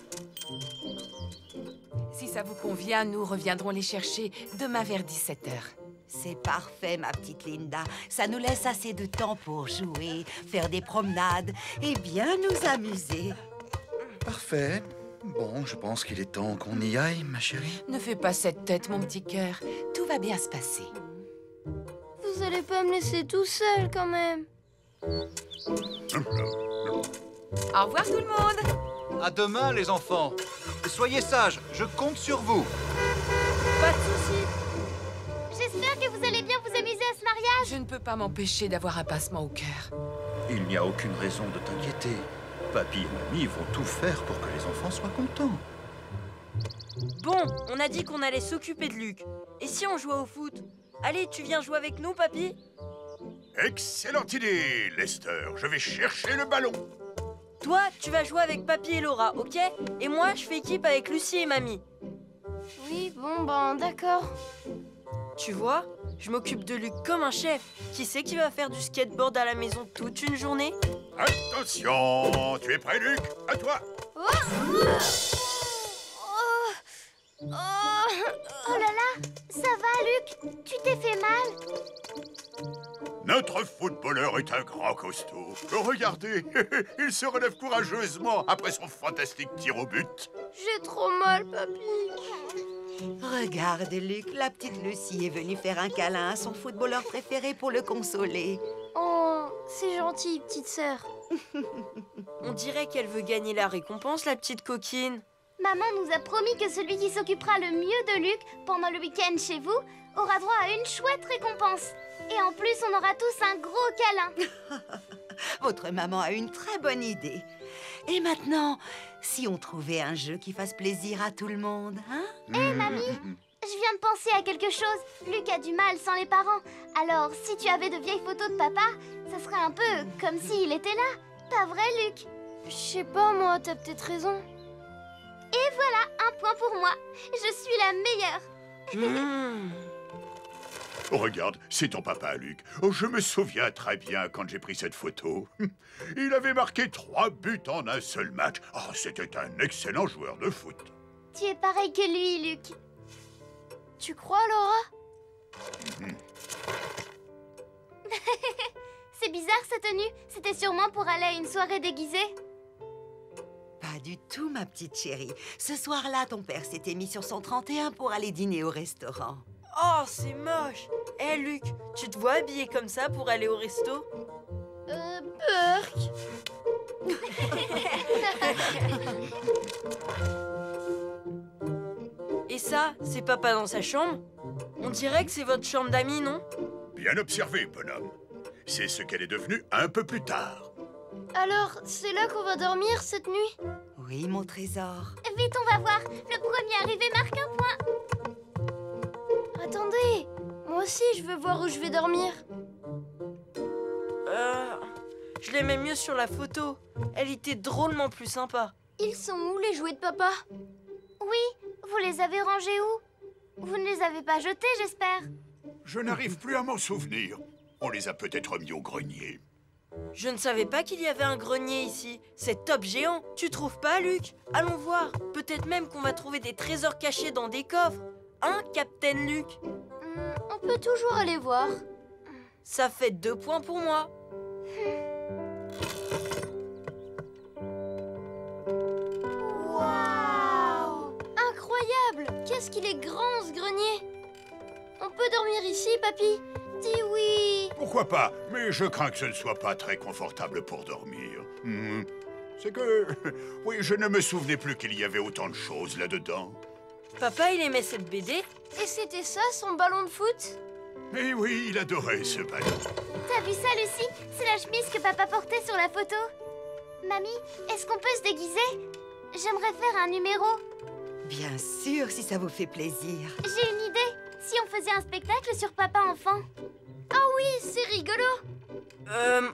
Si ça vous convient, nous reviendrons les chercher demain vers 17h. C'est parfait, ma petite Linda. Ça nous laisse assez de temps pour jouer, faire des promenades et bien nous amuser. Parfait. Bon, je pense qu'il est temps qu'on y aille, ma chérie. Ne fais pas cette tête, mon petit cœur. Tout va bien se passer. Vous allez pas me laisser tout seul, quand même. Au revoir, tout le monde. À demain, les enfants. Soyez sages, je compte sur vous. Pas de soucis. J'espère que vous allez bien vous amuser à ce mariage. Je ne peux pas m'empêcher d'avoir un pincement au cœur. Il n'y a aucune raison de t'inquiéter. Papy et Mamie vont tout faire pour que les enfants soient contents. Bon, on a dit qu'on allait s'occuper de Luc. Et si on jouait au foot? Allez, tu viens jouer avec nous, papy? Excellente idée, Lester. Je vais chercher le ballon. Toi, tu vas jouer avec papy et Laura, ok? Et moi, je fais équipe avec Lucie et mamie. Oui, bon, ben, d'accord. Tu vois, je m'occupe de Luc comme un chef. Qui c'est qui va faire du skateboard à la maison toute une journée? Attention, tu es prêt, Luc? À toi. Oh là là, ça va, Luc? Tu t'es fait mal? Notre footballeur est un grand costaud. Regardez, il se relève courageusement après son fantastique tir au but. J'ai trop mal, papy. Regarde, Luc, la petite Lucie est venue faire un câlin à son footballeur préféré pour le consoler. Oh, c'est gentil, petite sœur. On dirait qu'elle veut gagner la récompense, la petite coquine. Maman nous a promis que celui qui s'occupera le mieux de Luc pendant le week-end chez vous aura droit à une chouette récompense. Et en plus, on aura tous un gros câlin. Votre maman a une très bonne idée. Et maintenant, si on trouvait un jeu qui fasse plaisir à tout le monde, hein? Hé, mamie, je viens de penser à quelque chose. Luc a du mal sans les parents. Alors, si tu avais de vieilles photos de papa, ça serait un peu comme s'il était là. Pas vrai, Luc? Je sais pas, moi, t'as peut-être raison. Et voilà, un point pour moi. Je suis la meilleure. Oh, regarde, c'est ton papa, Luc. Oh, je me souviens très bien quand j'ai pris cette photo. Il avait marqué 3 buts en un seul match. Oh, c'était un excellent joueur de foot. Tu es pareil que lui, Luc. Tu crois, Laura? C'est bizarre, cette tenue. C'était sûrement pour aller à une soirée déguisée. Pas du tout, ma petite chérie. Ce soir-là, ton père s'était mis sur son 31 pour aller dîner au restaurant. Oh, c'est moche. Hé, Luc, tu te vois habillé comme ça pour aller au resto? Burk. Et ça, c'est papa dans sa chambre? On dirait que c'est votre chambre d'amis, non? Bien observé, bonhomme. C'est ce qu'elle est devenue un peu plus tard. Alors, c'est là qu'on va dormir cette nuit? Oui, mon trésor. Vite, on va voir. Le premier arrivé marque un point. Attendez, moi aussi je veux voir où je vais dormir. Je l'aimais mieux sur la photo. Elle était drôlement plus sympa. Ils sont où les jouets de papa? Oui, vous les avez rangés où? Vous ne les avez pas jetés, j'espère. Je n'arrive plus à m'en souvenir. On les a peut-être mis au grenier. Je ne savais pas qu'il y avait un grenier ici. C'est top géant. Tu trouves pas, Luc? Allons voir. Peut-être même qu'on va trouver des trésors cachés dans des coffres. Hein, Captain Luc? On peut toujours aller voir. Ça fait 2 points pour moi. Waouh! Incroyable! Qu'est-ce qu'il est grand, ce grenier! On peut dormir ici, papy? Dis oui! Pourquoi pas? Mais je crains que ce ne soit pas très confortable pour dormir. C'est que... Oui, je ne me souvenais plus qu'il y avait autant de choses là-dedans. Papa, il aimait cette BD? Et c'était ça, son ballon de foot? Mais oui, il adorait ce ballon. T'as vu ça, Lucie? C'est la chemise que papa portait sur la photo. Mamie, est-ce qu'on peut se déguiser? J'aimerais faire un numéro. Bien sûr, si ça vous fait plaisir. J'ai une idée. Si on faisait un spectacle sur papa enfant? Ah oui, c'est rigolo!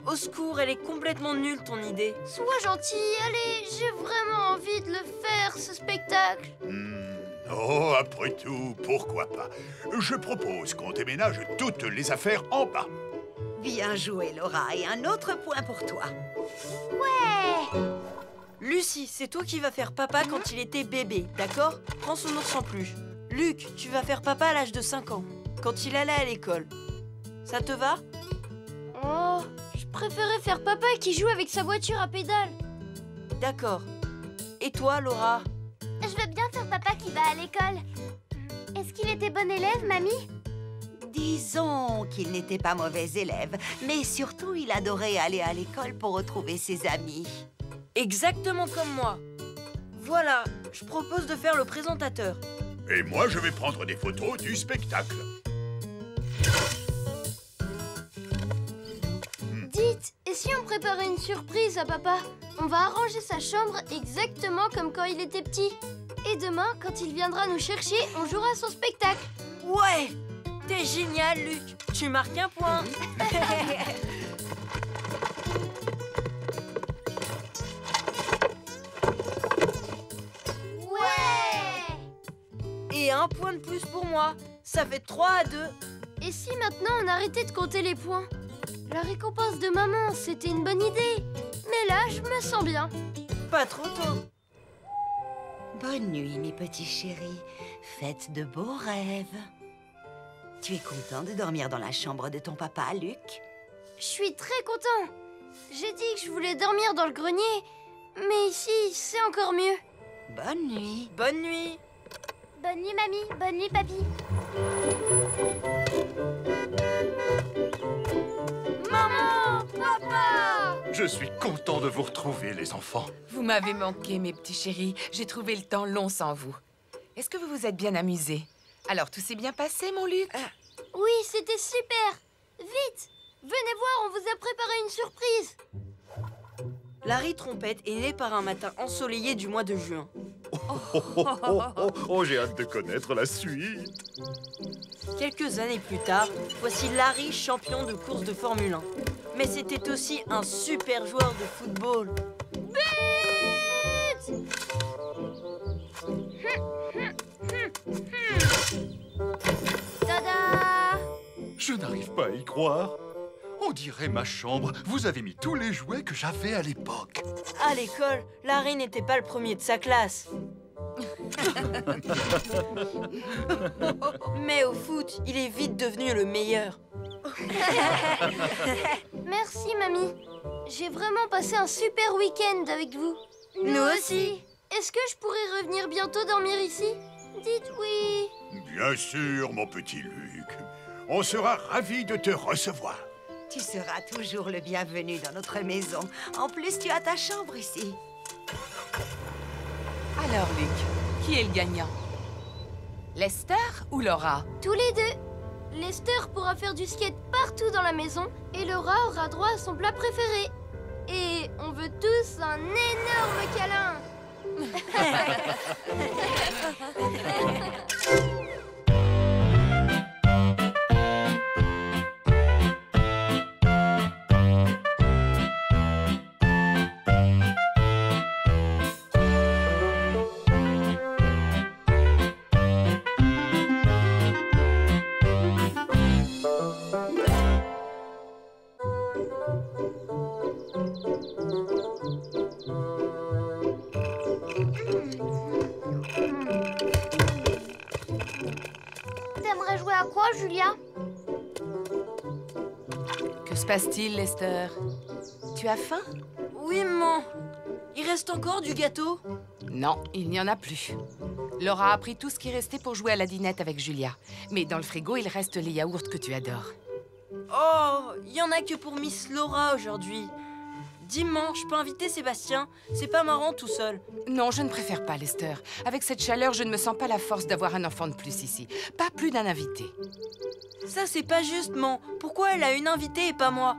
Au secours, elle est complètement nulle, ton idée. Sois gentil, allez, j'ai vraiment envie de le faire, ce spectacle. Oh, après tout, pourquoi pas? Je propose qu'on déménage toutes les affaires en bas. Bien joué, Laura, et un autre point pour toi. Ouais! Lucie, c'est toi qui vas faire papa quand il était bébé, d'accord? Prends son ours en peluche. Luc, tu vas faire papa à l'âge de 5 ans, quand il allait à l'école. Ça te va? Oh, je préférais faire papa qui joue avec sa voiture à pédales. D'accord. Et toi, Laura? Je veux bien faire papa qui va à l'école. Est-ce qu'il était bon élève, mamie? Disons qu'il n'était pas mauvais élève, mais surtout il adorait aller à l'école pour retrouver ses amis. Exactement comme moi. Voilà, je propose de faire le présentateur. Et moi, je vais prendre des photos du spectacle. si on préparait une surprise à papa? On va arranger sa chambre exactement comme quand il était petit. Et demain, quand il viendra nous chercher, on jouera son spectacle. Ouais! T'es génial, Luc. Tu marques un point. Ouais! Et un point de plus pour moi. Ça fait 3-2. Et si maintenant on arrêtait de compter les points? La récompense de maman, c'était une bonne idée. Mais là, je me sens bien. Pas trop tôt. Bonne nuit, mes petits chéris. Faites de beaux rêves. Tu es content de dormir dans la chambre de ton papa, Luc? Je suis très content. J'ai dit que je voulais dormir dans le grenier, mais ici, c'est encore mieux. Bonne nuit. Bonne nuit. Bonne nuit, mamie. Bonne nuit, papy. Maman! Papa! Je suis content de vous retrouver, les enfants. Vous m'avez manqué, mes petits chéris. J'ai trouvé le temps long sans vous. Est-ce que vous vous êtes bien amusés? Alors, tout s'est bien passé, mon Luc? Oui, c'était super. Vite! Venez voir, on vous a préparé une surprise. Larry Trompette est né par un matin ensoleillé du mois de juin. J'ai hâte de connaître la suite. Quelques années plus tard, voici Larry champion de course de Formule 1. Mais c'était aussi un super joueur de football. Tada! Je n'arrive pas à y croire. On dirait ma chambre. Vous avez mis tous les jouets que j'avais à l'époque. À l'école, Larry n'était pas le premier de sa classe. Mais au foot, il est vite devenu le meilleur. Merci, mamie. J'ai vraiment passé un super week-end avec vous. Nous aussi. Est-ce que je pourrais revenir bientôt dormir ici? Dites oui. Bien sûr, mon petit Luc. On sera ravis de te recevoir. Tu seras toujours le bienvenu dans notre maison. En plus, tu as ta chambre ici. Alors, Luc, qui est le gagnant? Lester ou Laura? Tous les deux. Lester pourra faire du skate partout dans la maison et Laura aura droit à son plat préféré. Et on veut tous un énorme câlin. T'aimerais jouer à quoi, Julia? Que se passe-t-il, Lester? Tu as faim? Oui, maman. Il reste encore du gâteau? Non, il n'y en a plus. Laura a pris tout ce qui restait pour jouer à la dinette avec Julia. Mais dans le frigo, il reste les yaourts que tu adores. Oh, il y en a que pour Miss Laura aujourd'hui. Dimanche, je peux inviter Sébastien. C'est pas marrant tout seul. Non, je ne préfère pas, Lester. Avec cette chaleur, je ne me sens pas la force d'avoir un enfant de plus ici. Pas plus d'un invité. Ça, c'est pas juste, maman. Pourquoi elle a une invitée et pas moi?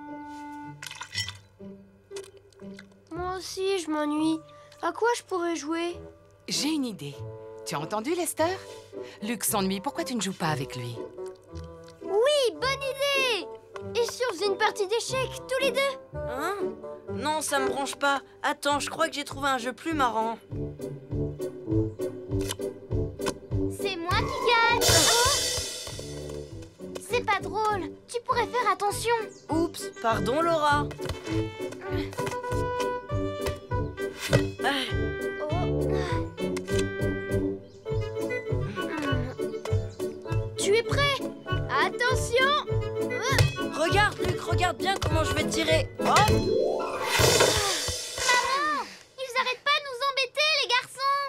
Moi aussi, je m'ennuie. À quoi je pourrais jouer? J'ai une idée. Tu as entendu, Lester? Luc s'ennuie. Pourquoi tu ne joues pas avec lui? Oui, bonne idée! Et si on faisait une partie d'échecs, tous les deux? Hein? Non, ça me branche pas. Attends, je crois que j'ai trouvé un jeu plus marrant. C'est moi qui gagne. C'est pas drôle. Tu pourrais faire attention. Oups, pardon, Laura. Tu es prêt? Attention! Regarde, Luc, regarde bien comment je vais tirer. Hop! Maman! Ils arrêtent pas de nous embêter, les garçons!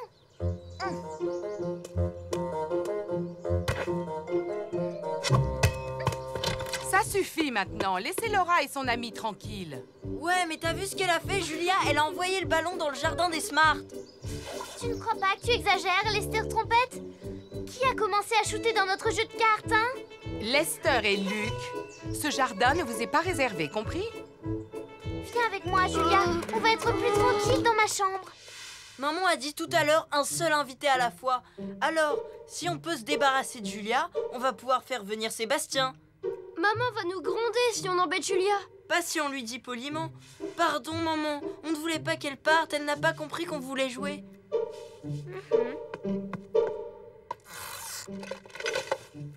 Ça suffit maintenant. Laissez Laura et son amie tranquilles. Ouais, mais t'as vu ce qu'elle a fait, Julia? Elle a envoyé le ballon dans le jardin des Smart. Tu ne crois pas que tu exagères, Lester Trompette? Qui a commencé à shooter dans notre jeu de cartes, hein? Lester et Luc, ce jardin ne vous est pas réservé, compris? Viens avec moi, Julia. On va être plus tranquille dans ma chambre. Maman a dit tout à l'heure un seul invité à la fois. Alors, si on peut se débarrasser de Julia, on va pouvoir faire venir Sébastien. Maman va nous gronder si on embête Julia. Pas si on lui dit poliment. Pardon, maman, on ne voulait pas qu'elle parte, elle n'a pas compris qu'on voulait jouer.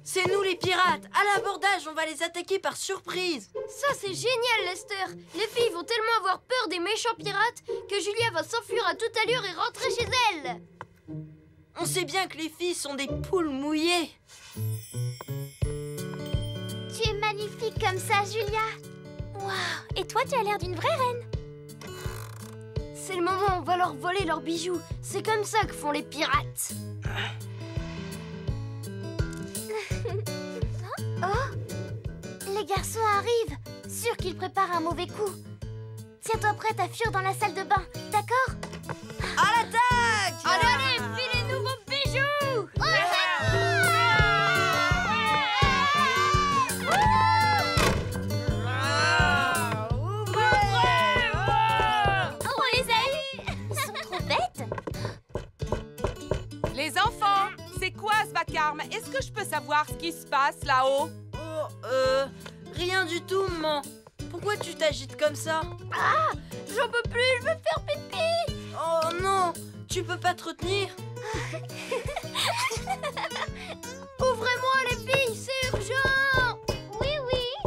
C'est nous les pirates. À l'abordage, on va les attaquer par surprise. Ça, c'est génial, Lester. Les filles vont tellement avoir peur des méchants pirates que Julia va s'enfuir à toute allure et rentrer chez elle. On sait bien que les filles sont des poules mouillées. Tu es magnifique comme ça, Julia. Waouh. Et toi, tu as l'air d'une vraie reine. C'est le moment où on va leur voler leurs bijoux. C'est comme ça que font les pirates. Oh, les garçons arrivent. Sûr qu'ils préparent un mauvais coup. Tiens-toi prête à fuir dans la salle de bain, d'accord? À l'attaque! Allez, filez-nous vos bijoux! On les a eus. Ils sont trop bêtes. Les enfants, c'est quoi ce vacarme? Est-ce que je peux savoir ce qui se passe là-haut? Oh, rien du tout, maman. Pourquoi tu t'agites comme ça? Ah, j'en peux plus, je veux faire pipi! Oh non, tu peux pas te retenir? Ouvrez-moi les filles, c'est urgent! Oui,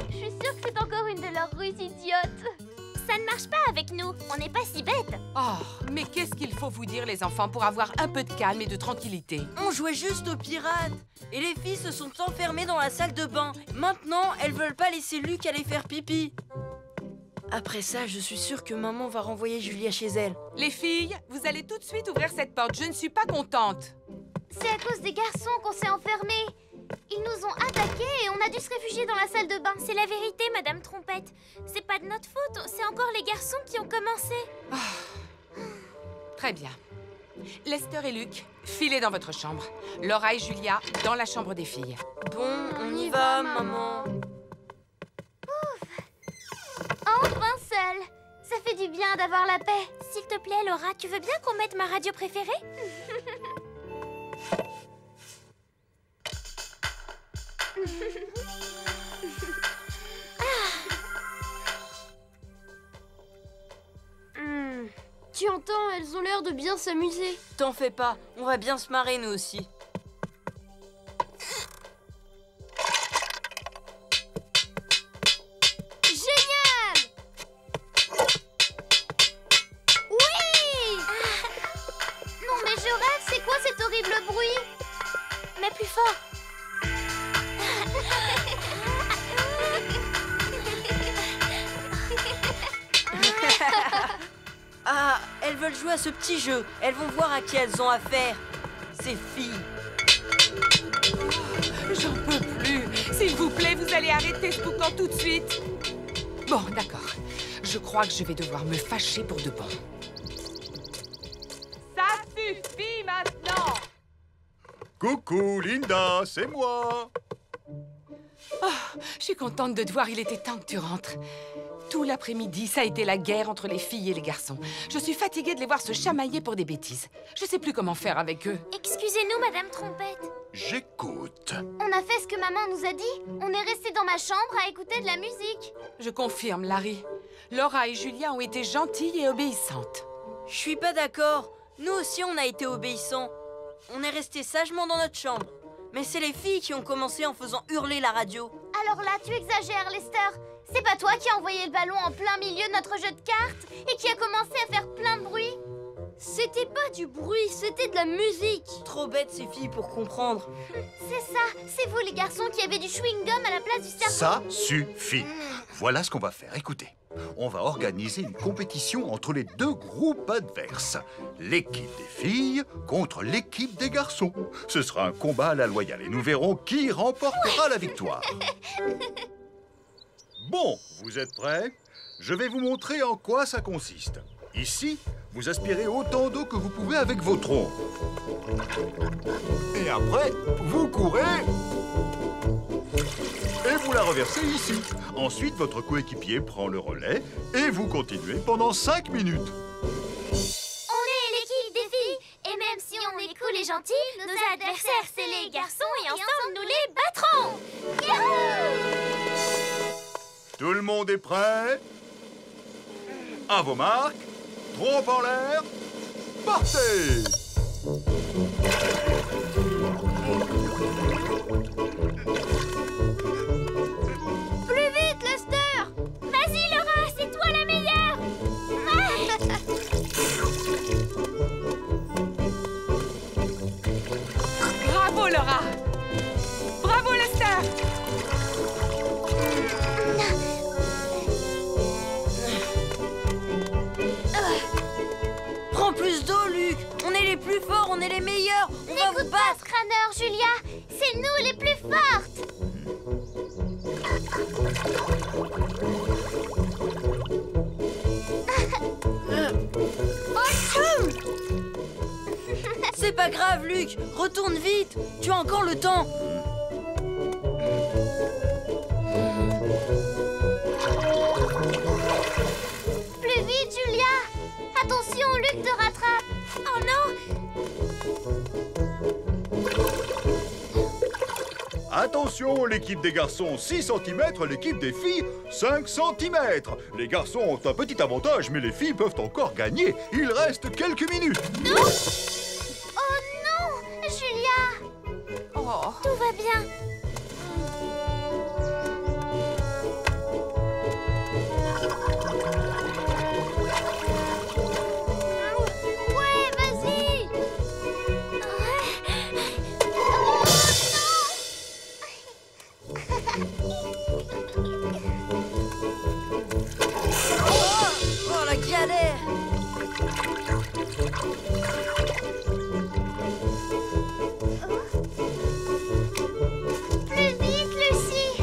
je suis sûre que c'est encore une de leurs ruses idiotes. Ça ne marche pas avec nous, on n'est pas si bêtes. Oh, mais qu'est-ce qu'il faut vous dire, les enfants, pour avoir un peu de calme et de tranquillité? On jouait juste aux pirates. Et les filles se sont enfermées dans la salle de bain. Maintenant, elles veulent pas laisser Luc aller faire pipi. Après ça, je suis sûre que maman va renvoyer Julia chez elle. Les filles, vous allez tout de suite ouvrir cette porte. Je ne suis pas contente. C'est à cause des garçons qu'on s'est enfermés. Ils nous ont attaqués et on a dû se réfugier dans la salle de bain. C'est la vérité, Madame Trompette. C'est pas de notre faute, c'est encore les garçons qui ont commencé. Très bien. Lester et Luc, filez dans votre chambre. Laura et Julia, dans la chambre des filles. Bon, on y va, maman. Enfin seul. Ça fait du bien d'avoir la paix. S'il te plaît, Laura, tu veux bien qu'on mette ma radio préférée? Tu entends, elles ont l'air de bien s'amuser. T'en fais pas, on va bien se marrer nous aussi. Génial! Oui! Non mais je rêve, c'est quoi cet horrible bruit? Mais plus fort. Ah, elles veulent jouer à ce petit jeu. Elles vont voir à qui elles ont affaire. Ces filles. J'en peux plus. S'il vous plaît, vous allez arrêter ce boucan tout de suite. Bon, d'accord. Je crois que je vais devoir me fâcher pour de bon. Ça suffit maintenant! Coucou, Linda, c'est moi. Oh, je suis contente de te voir. Il était temps que tu rentres. Tout l'après-midi, ça a été la guerre entre les filles et les garçons. Je suis fatiguée de les voir se chamailler pour des bêtises. Je sais plus comment faire avec eux. Excusez-nous, Madame Trompette. J'écoute. On a fait ce que maman nous a dit. On est resté dans ma chambre à écouter de la musique. Je confirme, Larry. Laura et Julia ont été gentilles et obéissantes. Je suis pas d'accord. Nous aussi, on a été obéissants. On est restés sagement dans notre chambre. Mais c'est les filles qui ont commencé en faisant hurler la radio. Alors là, tu exagères, Lester. C'est pas toi qui as envoyé le ballon en plein milieu de notre jeu de cartes et qui a commencé à faire plein de bruit? C'était pas du bruit, c'était de la musique. Trop bêtes ces filles pour comprendre. C'est ça, c'est vous les garçons qui avez du chewing-gum à la place du serpent. Ça suffit. Voilà ce qu'on va faire. Écoutez, on va organiser une compétition entre les deux groupes adverses. L'équipe des filles contre l'équipe des garçons. Ce sera un combat à la loyale et nous verrons qui remportera la victoire. Bon, vous êtes prêts? Je vais vous montrer en quoi ça consiste. Ici, vous aspirez autant d'eau que vous pouvez avec vos troncs. Et après, vous courez. Et vous la reversez ici. Ensuite, votre coéquipier prend le relais et vous continuez pendant 5 minutes. On est l'équipe des filles, et même si on est cool et gentils, nos adversaires c'est les garçons et ensemble nous les battrons. Youhou! Tout le monde est prêt? À vos marques, trompe en l'air, partez! Plus vite, Lester! Vas-y, Laura, c'est toi la meilleure! Bravo, Laura! Bravo, Lester! Prends plus d'eau, Luc. On est les plus forts, on est les meilleurs. On va vous battre. Cranner, Julia, c'est nous les plus fortes! C'est pas grave, Luc. Retourne vite. Tu as encore le temps. Plus vite, Julia! Attention, Luc te rattrape! Oh non! Attention, l'équipe des garçons 6 cm, l'équipe des filles 5 cm. Les garçons ont un petit avantage, mais les filles peuvent encore gagner. Il reste quelques minutes. Non! Oh non! Julia! Oh. Tout va bien! Ouais, vas-y! Oh, la galère. Plus vite, Lucie!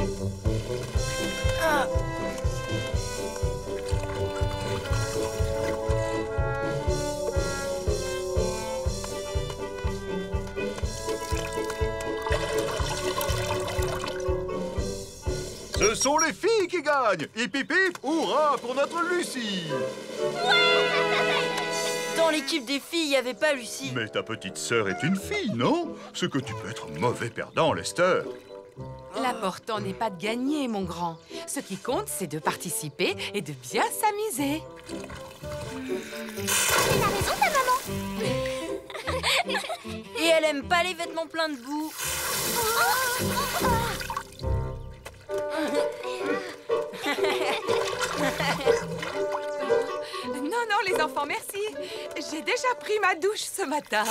Ce sont les filles qui gagnent. Hip hip hip, hurrah pour notre Lucie. Dans l'équipe des filles, il n'y avait pas Lucie. Mais ta petite sœur est une fille, non? Ce que tu peux être mauvais perdant, Lester. L'important n'est pas de gagner, mon grand. Ce qui compte, c'est de participer et de bien s'amuser. Elle a raison, ta maman! Et elle aime pas les vêtements pleins de boue. Non, non, les enfants, merci. J'ai déjà pris ma douche ce matin.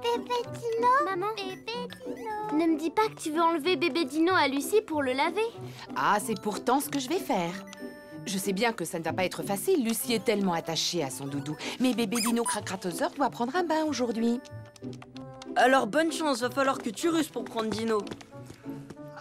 Bébé Dino. Maman. Bébé Dino. Ne me dis pas que tu veux enlever bébé Dino à Lucie pour le laver. Ah, c'est pourtant ce que je vais faire. Je sais bien que ça ne va pas être facile, Lucie est tellement attachée à son doudou. Mais bébé Dino Cracratosaure doit prendre un bain aujourd'hui. Alors bonne chance, va falloir que tu russes pour prendre Dino.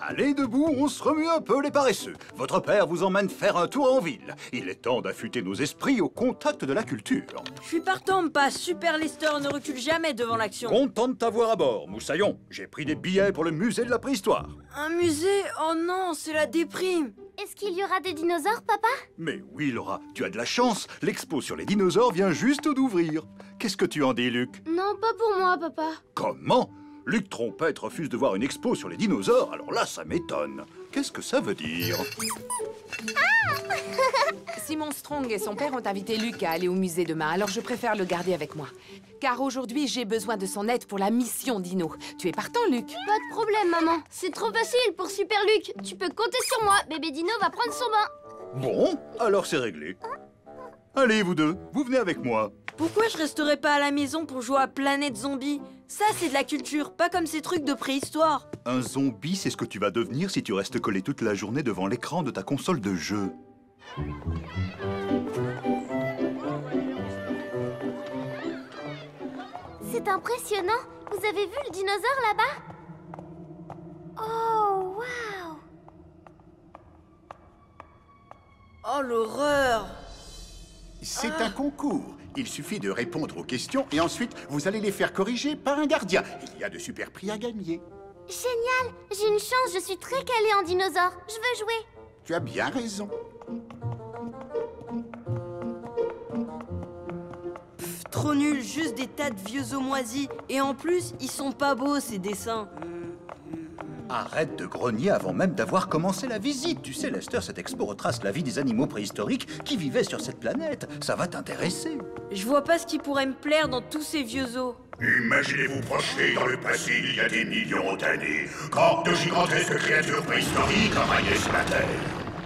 Allez debout, on se remue un peu les paresseux. Votre père vous emmène faire un tour en ville. Il est temps d'affûter nos esprits au contact de la culture. Je suis partant, pas Super Lester ne recule jamais devant l'action. Content de t'avoir à bord, Moussaillon. J'ai pris des billets pour le musée de la préhistoire. Un musée? Oh non, c'est la déprime. Est-ce qu'il y aura des dinosaures, papa? Mais oui, Laura, tu as de la chance. L'expo sur les dinosaures vient juste d'ouvrir. Qu'est-ce que tu en dis, Luc? Non, pas pour moi, papa. Comment? Luc Trompette refuse de voir une expo sur les dinosaures, alors là, ça m'étonne. Qu'est-ce que ça veut dire? Simon Strong et son père ont invité Luc à aller au musée demain, alors je préfère le garder avec moi. Car aujourd'hui, j'ai besoin de son aide pour la mission Dino. Tu es partant, Luc? Pas de problème, maman. C'est trop facile pour Super Luc. Tu peux compter sur moi. Bébé Dino va prendre son bain. Bon, alors c'est réglé. Allez, vous deux, vous venez avec moi. Pourquoi je resterai pas à la maison pour jouer à Planète Zombie? Ça, c'est de la culture, pas comme ces trucs de préhistoire. Un zombie, c'est ce que tu vas devenir si tu restes collé toute la journée devant l'écran de ta console de jeu. C'est impressionnant. Vous avez vu le dinosaure là-bas? Oh, waouh! Oh, l'horreur! C'est un concours. Il suffit de répondre aux questions et ensuite, vous allez les faire corriger par un gardien. Il y a de super prix à gagner. Génial! J'ai une chance, je suis très calée en dinosaure. Je veux jouer. Tu as bien raison. Trop nul, juste des tas de vieux os moisis. Et en plus, ils sont pas beaux, ces dessins. Arrête de grogner avant même d'avoir commencé la visite. Tu sais, Lester, cette expo retrace la vie des animaux préhistoriques qui vivaient sur cette planète. Ça va t'intéresser. Je vois pas ce qui pourrait me plaire dans tous ces vieux os. Imaginez-vous projeter dans le passé il y a des millions d'années, quand de gigantesques créatures préhistoriques envahissaient sur la Terre.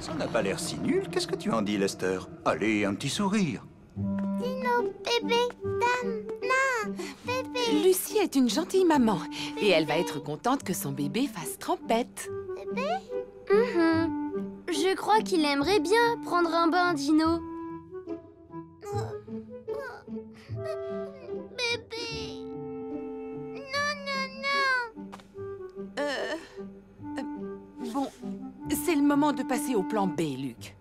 Ça n'a pas l'air si nul. Qu'est-ce que tu en dis, Lester? Allez, un petit sourire. Dino, bébé, dame, na, bébé. Lucie est une gentille maman et elle va être contente que son bébé fasse trempette. Bébé? Je crois qu'il aimerait bien prendre un bain, Dino. Bébé. Non. Bon, c'est le moment de passer au plan B, Luc.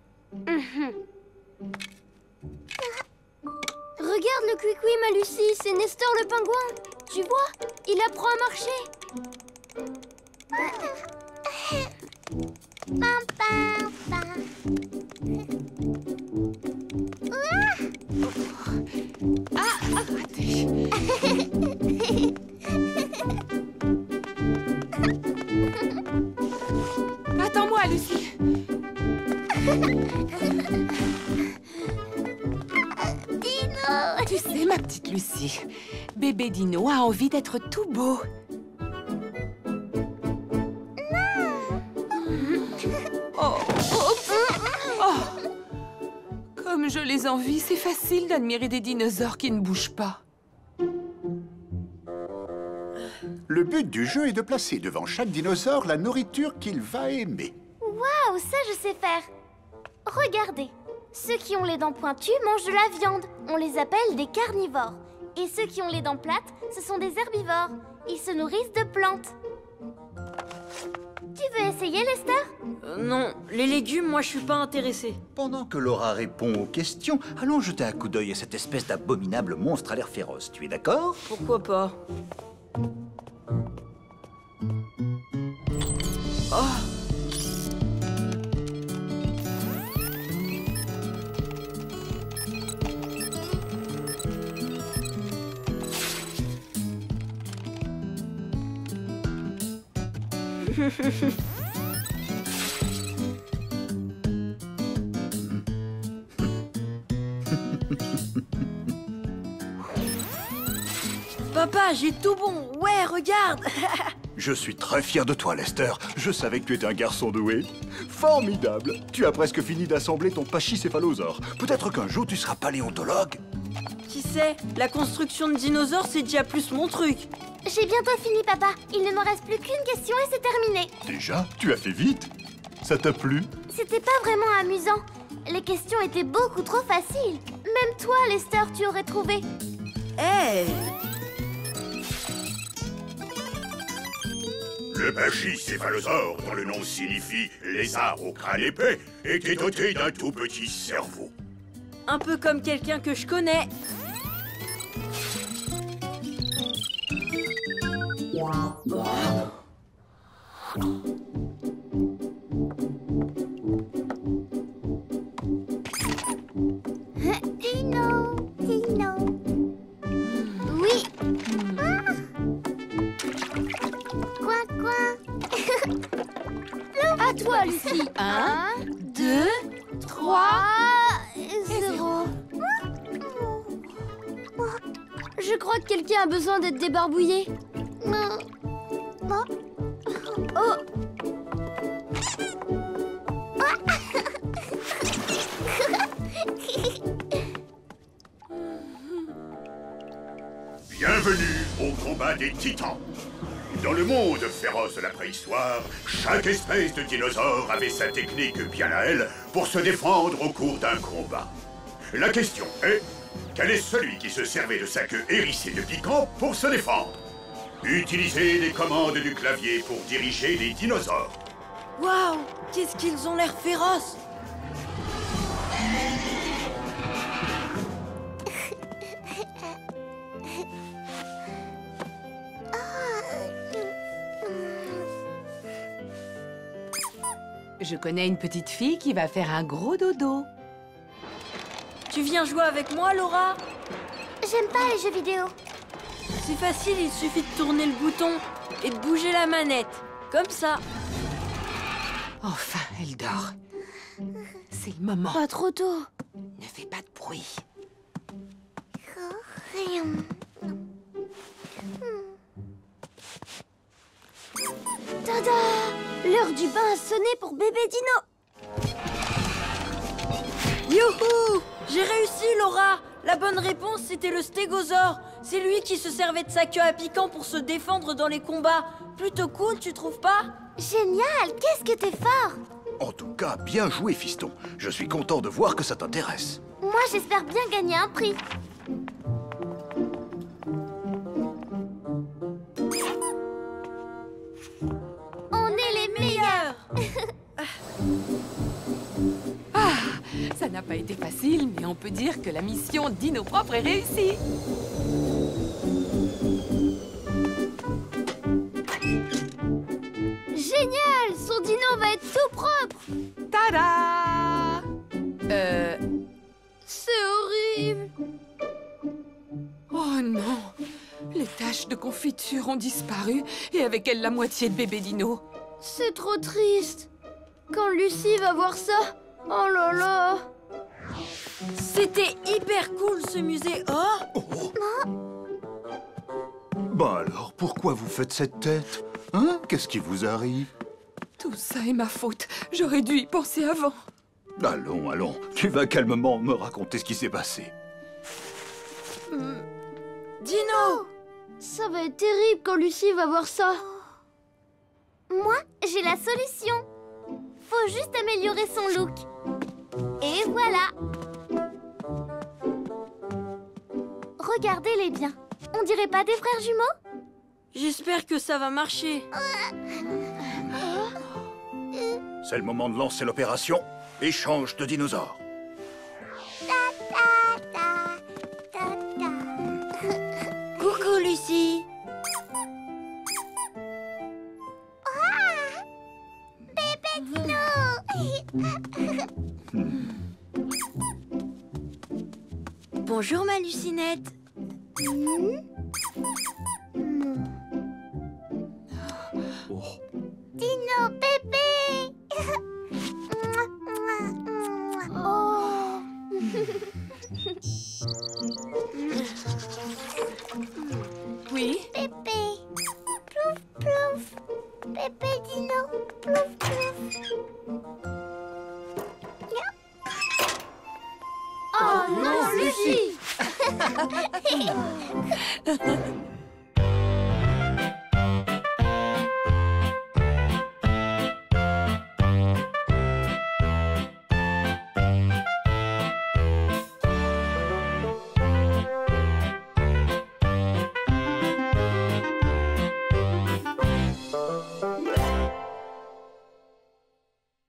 Regarde le Kwik-Wi, ma Lucie, c'est Nestor le pingouin. Tu vois, il apprend à marcher. Raté. Attends-moi, Lucie. Tu sais, ma petite Lucie, bébé Dino a envie d'être tout beau. Comme je les envie, c'est facile d'admirer des dinosaures qui ne bougent pas. Le but du jeu est de placer devant chaque dinosaure la nourriture qu'il va aimer. Waouh, ça je sais faire. Regardez, ceux qui ont les dents pointues mangent de la viande. On les appelle des carnivores. Et ceux qui ont les dents plates, ce sont des herbivores. Ils se nourrissent de plantes. Tu veux essayer, Lester? Non, les légumes, moi je suis pas intéressée. Pendant que Laura répond aux questions, allons jeter un coup d'œil à cette espèce d'abominable monstre à l'air féroce. Tu es d'accord? Pourquoi pas? Oh! Papa, j'ai tout bon. Ouais, regarde. Je suis très fier de toi, Lester. Je savais que tu étais un garçon doué. Formidable. Tu as presque fini d'assembler ton pachycéphalosaure. Peut-être qu'un jour, tu seras paléontologue. Qui sait, la construction de dinosaures, c'est déjà plus mon truc. J'ai bientôt fini, papa. Il ne me reste plus qu'une question et c'est terminé. Déjà? Tu as fait vite. Ça t'a plu? C'était pas vraiment amusant. Les questions étaient beaucoup trop faciles. Même toi, Lester, tu aurais trouvé. Hey! Le pachycéphalosaure, dont le nom signifie lézard au crâne épais, était doté d'un tout petit cerveau. Un peu comme quelqu'un que je connais. Dino, Dino. Oui. Coin, coin. À toi, Lucie. 1, 2, 3 et 0. Je crois que quelqu'un a besoin d'être débarbouillé. Oh! Bienvenue au Grand combat des titans. Dans le monde féroce de la préhistoire, chaque espèce de dinosaure avait sa technique bien à elle pour se défendre au cours d'un combat. La question est, quel est celui qui se servait de sa queue hérissée de piquants pour se défendre? Utilisez les commandes du clavier pour diriger les dinosaures. Waouh! Qu'est-ce qu'ils ont l'air féroces! Je connais une petite fille qui va faire un gros dodo. Tu viens jouer avec moi, Laura? J'aime pas les jeux vidéo. C'est facile, il suffit de tourner le bouton et de bouger la manette. Comme ça. Enfin, elle dort. C'est le moment. Pas trop tôt. Ne fais pas de bruit. Tada! L'heure du bain a sonné pour bébé Dino. Youhou! J'ai réussi, Laura! La bonne réponse, c'était le stégosaure. C'est lui qui se servait de sa queue à piquant pour se défendre dans les combats. Plutôt cool, tu trouves pas? Génial! Qu'est-ce que t'es fort! En tout cas, bien joué, fiston. Je suis content de voir que ça t'intéresse. Moi, j'espère bien gagner un prix. On est les meilleurs! Ça n'a pas été facile, mais on peut dire que la mission Dino Propre est réussie. Génial! Son dino va être tout propre. Tada! C'est horrible. Oh non! Les taches de confiture ont disparu et avec elles la moitié de bébé Dino. C'est trop triste. Quand Lucie va voir ça, oh là là. C'était hyper cool ce musée. Oh! Bah alors, pourquoi vous faites cette tête? Hein? Qu'est-ce qui vous arrive? Tout ça est ma faute. J'aurais dû y penser avant. Allons, allons, tu vas calmement me raconter ce qui s'est passé. Dino! Ça va être terrible quand Lucie va voir ça. Moi, j'ai la solution. Faut juste améliorer son look. Et voilà. Regardez-les bien. On dirait pas des frères jumeaux? J'espère que ça va marcher. C'est le moment de lancer l'opération échange de dinosaures. Coucou, Lucie. Bébé Dino. Bonjour, ma Lucinette. Dino bébé. Oh. Oui? Bébé. Plouf plouf. Bébé Dino. Plouf plouf. Oh non, Lucie!